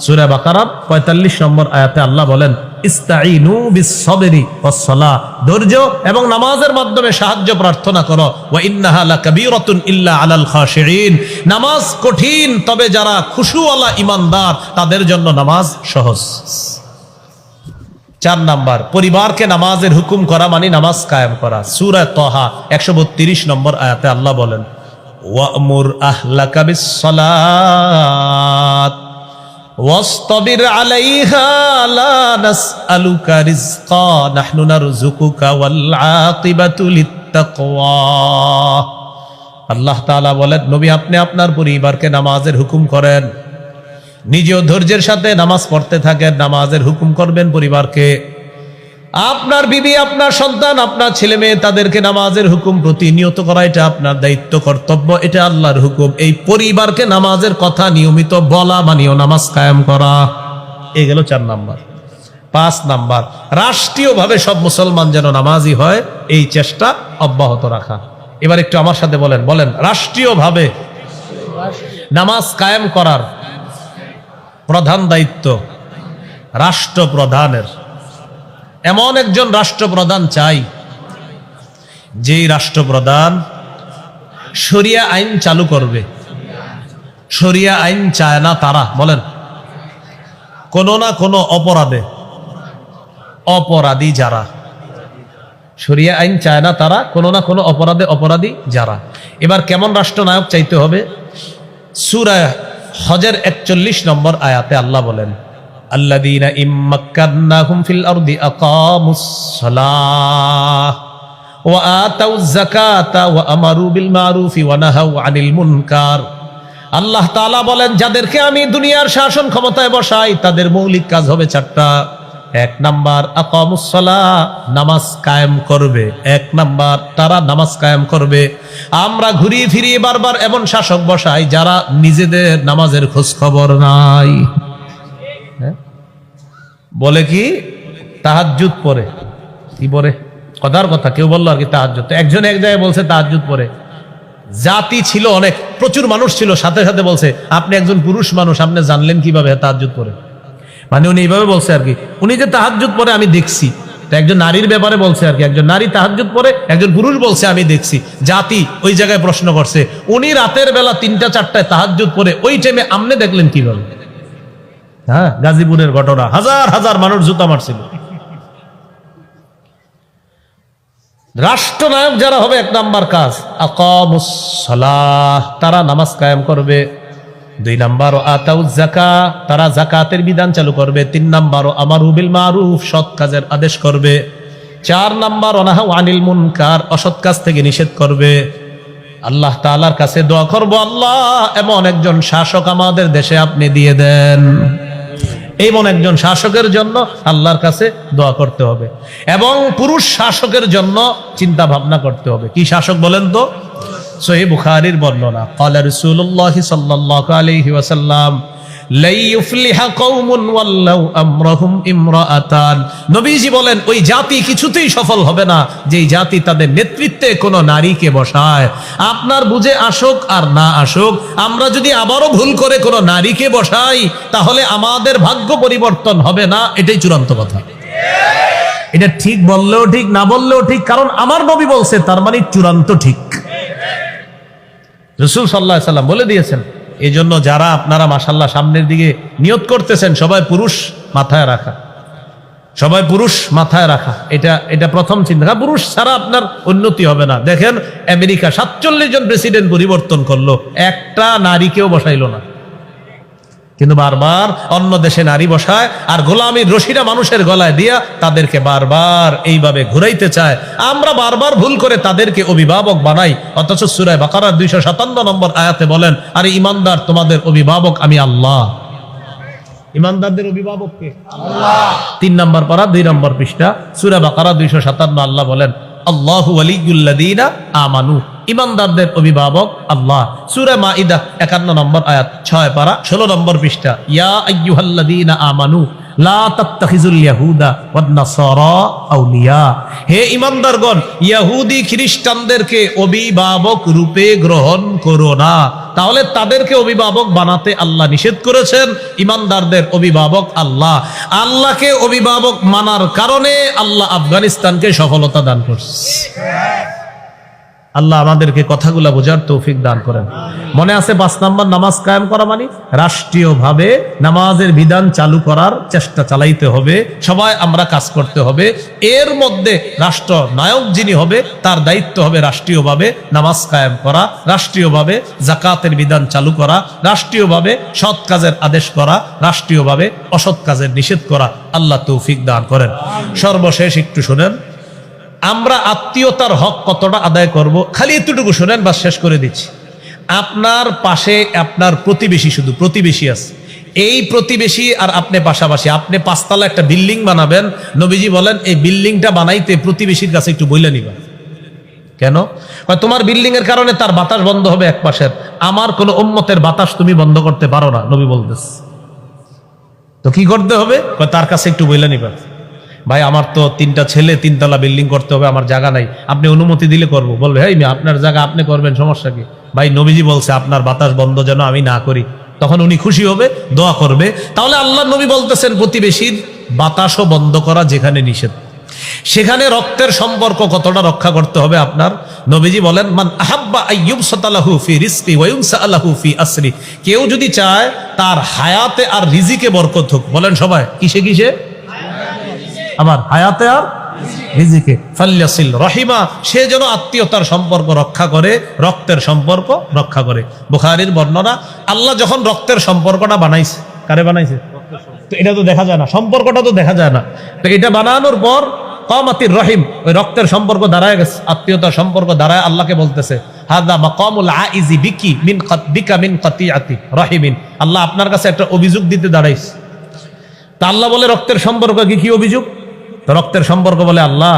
সূরা বাকারা 45 নম্বর আয়াতে আল্লাহ বলেন, ইস্তাঈনু বিস-সাবরি ওয়াস-সালাহ, ধৈর্য এবং নামাজের মাধ্যমে সাহায্য প্রার্থনা করো। ওয়া ইন্নাহা লাকাবীরাতুন ইল্লা আলাল খাশিঈন, নামাজ কঠিন, তবে যারা খুশুওয়ালা ঈমানদার তাদের জন্য নামাজ সহজ। 4 নাম্বার, পরিবারকে নামাজের হুকুম করা মানে নামাজ কায়েম করা। সূরা তাহা 132 নম্বর আয়াতে আল্লাহ বলেন, ওয়া'মুর আহলাকা বিস-সালাত ওয়াসতাবির আলাইহা লা নাসআলুকা রিজকা নাহনু নারযুকুকা ওয়াল আকিবাতু লিত্তাকওয়া। আল্লাহ তাআলা বলেন, নবী আপনি আপনার পরিবারকে নামাজের হুকুম করেন, নিজেও ধৈর্যের সাথে নামাজ পড়তে থাকেন, নামাজের হুকুম করবেন পরিবারকে। আপনার বিবি, আপনার সন্তান, আপনার ছেলে মেয়ে, তাদেরকে নামাজের হুকুম প্রতিনিয়ত করা, এটা আপনার দায়িত্ব, কর্তব্য, এটা আল্লাহর হুকুম। এই পরিবারকে নামাজের কথা নিয়মিত বলা মানেও নামাজ কায়েম করা। এই গেল 4 নাম্বার। 5 নাম্বার, রাষ্ট্রীয়ভাবে সব মুসলমান যেন নামাজি হয়, এই চেষ্টা অব্যাহত রাখা। এবার একটু আমার সাথে বলেন, বলেন রাষ্ট্রীয়ভাবে নামাজ কায়েম করার প্রধান দায়িত্ব রাষ্ট্রপ্রধানের। এমন একজন রাষ্ট্রপ্রধান চাই, যেই রাষ্ট্রপ্রধান শরিয়া আইন চালু করবে। শরিয়া আইন চায় না তারা, বলেন কোনো না কোনো অপরাধে অপরাধী যারা, শরিয়া আইন চায় না তারা, কোনো না কোনো অপরাধে অপরাধী যারা। এবার কেমন রাষ্ট্রনায়ক চাইতে হবে? সূরা হজের 41 নম্বর আয়াতে আল্লাহ বলেন, আল্লাযীনা ইম্মাক্কান্নাহুম ফিল আরদি আকামুস সালাহ ওয়া আতাউয যাকাতা ওয়া আমারু বিল মারুফি ওয়া নাহাউ আনিল মুনকার। আল্লাহ তাআলা বলেন, যাদেরকে আমি দুনিয়ার শাসন ক্ষমতায় বসাই তাদের মৌলিক কাজ হবে 4টা। 1 নাম্বার আকামুস সালাহ, নামাজ কায়েম করবে। 1 নাম্বার তারা নামাজ কায়েম করবে। আমরা ঘুরিয়ে ফিরিয়ে বারবার এমন শাসক বসাই যারা নিজেদের নামাজের খোঁজ খবর নাই। বলে কি তাহাজ্জুদ পড়ে, কি পড়ে, কথার কথা কেউ বললো আর কি তাহাজ্জুদ। একজন এক জায়গায় বলছে তাহাজ্জুদ পড়ে। জাতি ছিল অনেক, প্রচুর মানুষ ছিল, সাথে সাথে বলছে আপনি একজন পুরুষ মানুষ, আপনি জানলেন কিভাবে তাহাজ্জুদ পড়ে? মানে উনি এইভাবে বলছে আর কি, উনি যে তাহাজ্জুদ পড়ে আমি দেখছি। তো একজন নারীর ব্যাপারে বলছে আর কি, একজন নারী তাহাজ্জুদ পড়ে, একজন পুরুষ বলছে আমি দেখছি। জাতি ওই জায়গায় প্রশ্ন করছে, উনি রাতের বেলা 3টা 4টায় তাহাজ্জুদ পড়ে, ওই টাইমে আপনি দেখলেন কিভাবে? হ্যাঁ, গাজীপুরের ঘটনা, হাজার হাজার মানুষ জুতা মারছিল। রাষ্ট্রনায়ক যারা হবে 1 নাম্বার কাজ আকামুস সালাহ, তারা নামাজ কায়েম করবে। 2 নাম্বার আতাউয যাকাত, তারা যাকাতের বিধান চালু করবে। 3 নাম্বার আমারু বিল মারুফ, সৎ কাজের আদেশ করবে। 4 নাম্বার নাহাউ আনিল মুনকার, অসৎ কাজ থেকে নিষেধ করবে। আল্লাহ তাআলার কাছে দোয়া করব, আল্লাহ এমন একজন শাসক আমাদের দেশে আপনি দিয়ে দেন। এমন একজন শাসকের জন্য আল্লাহর কাছে দোয়া করতে হবে। এবং পুরুষ শাসকের জন্য চিন্তা ভাবনা করতে হবে। কি শাসক বলেন তো? সহিহ বুখারীর বর্ণনা, ক্বালা রাসূলুল্লাহ সাল্লাল্লাহু আলাইহি ওয়াসাল্লাম, লা ইউফলিহা কওমুন ওয়াল্লাউ আমরাহুম ইমরাআতান। নবীজি বলেন, ওই জাতি কিছুতেই সফল হবে না যেই জাতি তাদের নেতৃত্বে কোনো নারীকে বসায়। আপনার বুঝে আসুক আর না আসুক, আমরা যদি আবারও ভুল করে কোনো নারীকে বসাই তাহলে আমাদের ভাগ্য পরিবর্তন হবে না, এটাই চূড়ান্ত কথা। এটা ঠিক বললেও ঠিক, না বললেও ঠিক, কারণ আমার নবী বলছে, তার মানে চূড়ান্ত ঠিক। রাসূল সাল্লাল্লাহু আলাইহি ওয়াসাল্লাম বলে দিয়েছেন। এই জন্য যারা আপনারা মাশাআল্লাহ সামনের দিকে নিয়ত করতেছেন, সবাই পুরুষ মাথায় রাখা, সবাই পুরুষ মাথায় রাখা, এটা প্রথম চিন্তা। পুরুষ ছাড়া আপনার উন্নতি হবে না। দেখেন আমেরিকা 47 জন প্রেসিডেন্ট পরিবর্তন করলো, একটা নারীকেও বসাইলো না, কিন্তু বারবার অন্য দেশে নারী বসায় আর গোলামীর রশিটা মানুষের গলায় দিয়া তাদেরকে বারবার এইভাবে ঘুরাইতে চায়। আমরা বারবার ভুল করে তাদেরকে অভিভাবক বানাই, অথচ সূরা বাকারার 257 নম্বর আয়াতে বলেন, আরে ইমানদার তোমাদের অভিভাবক আমি আল্লাহ। ইমানদারদের অভিভাবক কে? আল্লাহ। 3 নম্বর পারা 2 নম্বর পৃষ্ঠা সূরা বাকারা 257 আল্লাহ বলেন, আল্লাহু ওয়ালিয়ুল্লাযীনা আমানু, ইমানদারদের অভিভাবক আল্লাহ। সূরা মাইদা 51 নম্বর আয়াত 6 পারা 16 নম্বর পৃষ্ঠা, ইয়া আইয়ুহাল্লাযীনা আমানু লা তাত্তাখিজুল ইয়াহুদা ওয়ান নাসারা আউলিয়া, হে ইমানদারগণ ইহুদি খ্রিস্টানদেরকে অভিভাবক রূপে গ্রহণ করো না। তাহলে তাদেরকে অভিভাবক বানাতে আল্লাহ নিষেধ করেছেন। ইমানদারদের অভিভাবক আল্লাহ। আল্লাহকে অভিভাবক মানার কারণে আল্লাহ আফগানিস্তানকে সফলতা দান করছে। আল্লাহ আমাদেরকে কথাগুলা বোঝার তৌফিক দান করেন। মনে আছে 5 নম্বর নামাজ কায়েম করা মানে রাষ্ট্রীয়ভাবে নামাজের বিধান চালু করার চেষ্টা চালাইতে হবে, সবাই আমরা কাজ করতে হবে। এর মধ্যে রাষ্ট্র নায়ক যিনি হবে তার দায়িত্ব হবে রাষ্ট্রীয়ভাবে নামাজ কায়েম করা, রাষ্ট্রীয়ভাবে যাকাতের বিধান চালু করা, রাষ্ট্রীয়ভাবে সৎ কাজের আদেশ করা, রাষ্ট্রীয়ভাবে অসৎ কাজের নিষেধ করা। আল্লাহ তৌফিক দান করেন। সর্বশেষ একটু শুনেন, আমরা আত্মীয়তার হক কতটা আদায় করব, খালি এতটুকু শুনেন, বাস শেষ করে দিচ্ছি। আপনার পাশে আপনার প্রতিবেশী, শুধু প্রতিবেশী আছে, এই প্রতিবেশী আর আপনি পাশাপাশি, আপনি 5 তলা একটা বিল্ডিং বানাবেন, নবীজি বলেন এই বিল্ডিংটা বানাইতে প্রতিবেশীর কাছে একটু বইলে নিবা। কেন? তোমার বিল্ডিং এর কারণে তার বাতাস বন্ধ হবে এক পাশের, আমার কোন উম্মতের বাতাস তুমি বন্ধ করতে পারো না, নবী বলতেছে। তো কি করতে হবে? তার কাছে একটু বইলে নিবা, ভাই আমার তো 3টা ছেলে 3 তলা বিল্ডিং করতে হবে, আমার জায়গা নাই, আপনি অনুমতি দিলে করবো। বলবে হ্যাঁ আপনার জায়গা আপনি করবেন, সমস্যা কি? ভাই নবীজি বলছে আপনার বাতাস বন্ধ যেন আমি না করি। তখন উনি খুশি হবে, দোয়া করবে। তাহলে আল্লাহ নবী বলতেছেন প্রতিবেশীর বাতাসও বন্ধ করা যেখানে নিষেধ, সেখানে রক্তের সম্পর্ক কতটা রক্ষা করতে হবে আপনার। নবীজি বলেন, মান আহাব্বা আইয়ুবসাতালাহু ফি রিজকি ওয়া ইউনসালাহু ফি আসরি, কেউ যদি চায় তার হায়াতে আর রিজিকে বরকত হোক, বলেন সবাই কিসে কিসে? আমার হায়াতে আর রিজিকে। ফাল্যাসিল রহিমা, সে যেন আত্মীয়তার সম্পর্ক রক্ষা করে, রক্তের সম্পর্ক রক্ষা করে। বুখারীর বর্ণনা, আল্লাহ যখন রক্তের সম্পর্কটা বানাইছে, কারে বানাইছে? তো এটা তো দেখা যায় না, সম্পর্কটা তো দেখা যায় না। তো এটা বানানোর পর কামাতির রহিম, ওই রক্তের সম্পর্ক দাঁড়ায় গেছে, আত্মীয়তার সম্পর্ক দাঁড়ায়, আল্লাহকে বলতেছে হাদা মাকামুল আইজি বিকি মিন বিকা মিন কাতিয়াতি রহিমিন, আল্লাহ আপনার কাছে একটা অভিযোগ দিতে দাঁড়াইছে। তা আল্লাহ বলে রক্তের সম্পর্ক কি অভিযোগ? তো রক্তের সম্পর্ক বলে আল্লাহ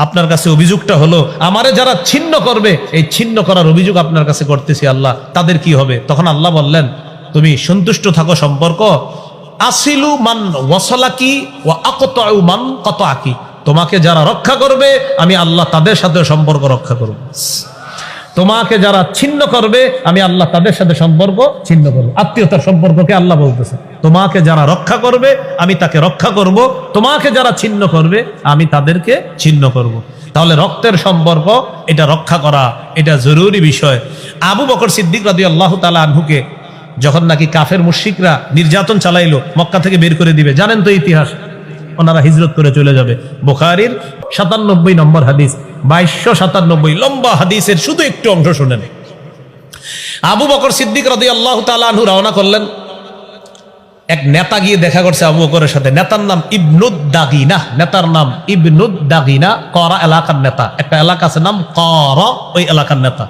আপনার কাছে অভিযোগটা হলো আমারে যারা ছিন্ন করবে, এই ছিন্ন করার অভিযোগ আপনার কাছে করতেছি আল্লাহ, তাদের কি হবে? তখন আল্লাহ বললেন তুমি সন্তুষ্ট থাকো সম্পর্ক, আসিলু মান ওয়াসালাকি ওয়া আকতাউ মান কাতাকি, তোমাকে যারা রক্ষা করবে আমি আল্লাহ তাদের সাথে সম্পর্ক রক্ষা করব, তোমাকে যারা ছিন্ন করবে আমি আল্লাহ তাদের সাথে সম্পর্ক ছিন্ন করব। আত্মীয়তার সম্পর্ককে আল্লাহ বলতেছে তোমাকে যারা রক্ষা করবে আমি তাকে রক্ষা করব, তোমাকে যারা ছিন্ন করবে আমি তাদেরকে ছিন্ন করব। তাহলে রক্তের সম্পর্ক এটা রক্ষা করা এটা জরুরি বিষয়। আবু বকর সিদ্দিক রাদিয়াল্লাহু তাআলা আনহুকে যখন নাকি কাফের মুশরিকরা নির্যাতন চালাইলো, মক্কা থেকে বের করে দিবে, জানেন তো ইতিহাস, ওনারা হিজরত করে চলে যাবে। বুখারীর 97 নম্বর হাদিস, 2297 লম্বা হাদিসের শুধু একটু অংশ শুনেন। আবু বকর সিদ্দিক রাদিয়াল্লাহু তাআলা আনহু রওনা করলেন, এক নেতা গিয়ে দেখা করছে আবু বকরের সাথে, নেতার নাম ইবনুদ দাগিনা, নেতার নাম ইবনুদ দাগিনা, করা এলাকার নেতা, একটা এলাকা আছে নাম করা, ওই এলাকার নেতা।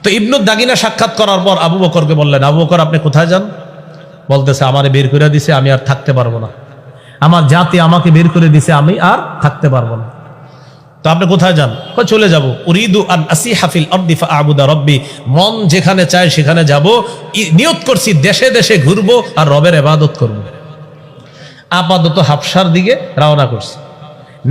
তো ইবনুদ দাগিনা সাক্ষাৎ করার পর আবু বকরকে বললেন, আবু বকর আপনি কোথায় যান? বলতেছে আমারে বের করে দিছে, আমি আর থাকতে পারবো না, আমার জাতি আমাকে বের করে দিছে, আমি আর থাকতে পারবো না। তো আপনি কোথায় যান? চলে যাব, উরিদু আন আসিহা ফিল আরদি ফাআবুদা রাব্বি, মন যেখানে চায় সেখানে যাব, নিয়ত করছি দেশে দেশে ঘুরবো আর রবের ইবাদত করব। আপাতত হাবশার দিকে রওনা করছি।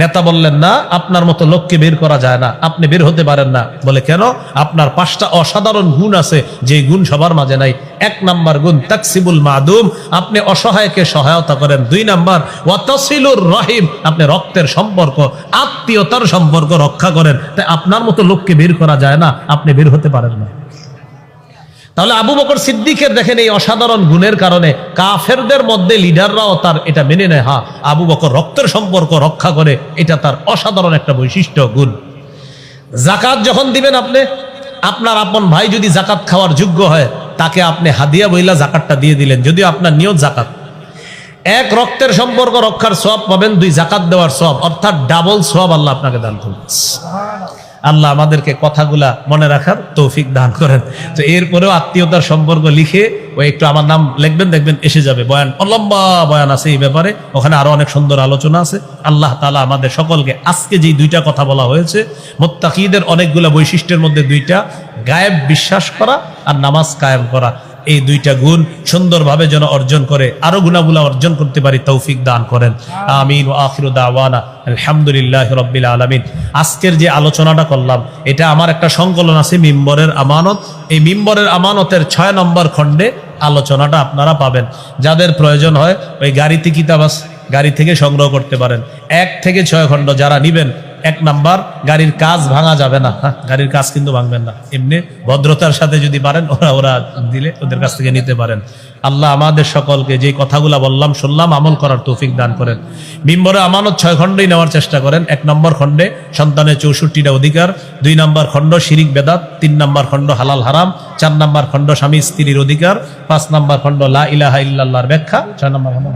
নেতা বললেন না, আপনার মতো লোককে বের করা যায় না, আপনি বের হতে পারেন না। বলে কেন? আপনার 5টা অসাধারণ গুণ আছে, যে গুণ সবার মাঝে নাই। 1 নাম্বার গুণ তাকসিবুল মাদুম, আপনি অসহায়কে সহায়তা করেন। 2 নাম্বার ওয়াতাসিলুর রহিম, আপনি রক্তের সম্পর্ক আত্মীয়তার সম্পর্ক রক্ষা করেন। তাই আপনার মতো লোককে বের করা যায় না, আপনি বের হতে পারেন না। তাহলে আবু বকর সিদ্দিকের দেখেন এই অসাধারণ গুণের কারণে কাফেরদের মধ্যে লিডাররাও তার এটা মেনে নেয়, হ্যাঁ আবু বকর রক্তের সম্পর্ক রক্ষা করে, এটা তার অসাধারণ একটা বৈশিষ্ট্য গুণ। জাকাত যখন দিবেন আপনি, আপনার আপন ভাই যদি জাকাত খাওয়ার যোগ্য হয়, তাকে আপনি হাদিয়া বইলা জাকাতটা দিয়ে দিলেন, যদিও আপনার নিয়ত জাকাত। 1 রক্তের সম্পর্ক রক্ষার সওয়াব পাবেন, 2 জাকাত দেওয়ার সওয়াব, অর্থাৎ ডাবল সওয়াব আল্লাহ আপনাকে দান করবেন। আল্লাহ আমাদেরকে কথাগুলা মনে রাখার তৌফিক দান করেন। তো এরপরেও আত্মীয়তার সম্পর্ক লিখে ওই একটু আমার নাম লিখবেন, দেখবেন এসে যাবে বয়ান, লম্বা বয়ান আছে এই ব্যাপারে, ওখানে আরো অনেক সুন্দর আলোচনা আছে। আল্লাহ তাআলা আমাদের সকলকে আজকে যে 2টা কথা বলা হয়েছে, মুত্তাকিদের অনেকগুলা বৈশিষ্ট্যের মধ্যে 2টা, গায়েব বিশ্বাস করা আর নামাজ কায়েম করা, এই 2টা গুণ সুন্দরভাবে যেন অর্জন করে আরো গুণাগুলা অর্জন করতে পারি, তৌফিক দান করেন। আমিন ওয়া আখিরু দাওয়ানা আলহামদুলিল্লাহি রাব্বিল আলামিন। আজকের যে আলোচনাটা করলাম, এটা আমার একটা সংকলন আছে মিম্বরের আমানত, এই মিম্বরের আমানতের 6 নম্বর খণ্ডে আলোচনাটা আপনারা পাবেন। যাদের প্রয়োজন হয় ওই গাড়িতে কিতাব আছে, গাড়ি থেকে সংগ্রহ করতে পারেন। 1 থেকে 6 খণ্ড যারা নিবেন, 1 নাম্বার গাড়ির কাজ ভাঙা যাবে না, গাড়ির কাজ কিন্তু ভাঙবেন না, এমনি ভদ্রতার সাথে যদি পারেন ওরা দিলে ওদের কাছ থেকে নিতে পারেন। আল্লাহ আমাদের সকলকে যে কথাগুলা বললাম শুনলাম আমল করার তৌফিক দান করেন। মিম্বরে আমানত 6 খণ্ডই নেওয়ার চেষ্টা করেন। 1 নম্বর খণ্ডে সন্তানের 64টা অধিকার, 2 নম্বর খণ্ড শিরিক বেদাত, 3 নম্বর খণ্ড হালাল হারাম, 4 নম্বর খণ্ড স্বামী স্ত্রীর অধিকার, 5 নম্বর খণ্ড লা ইলাহা ইল্লাল্লাহর ব্যাখ্যা, 6 নম্বর খণ্ড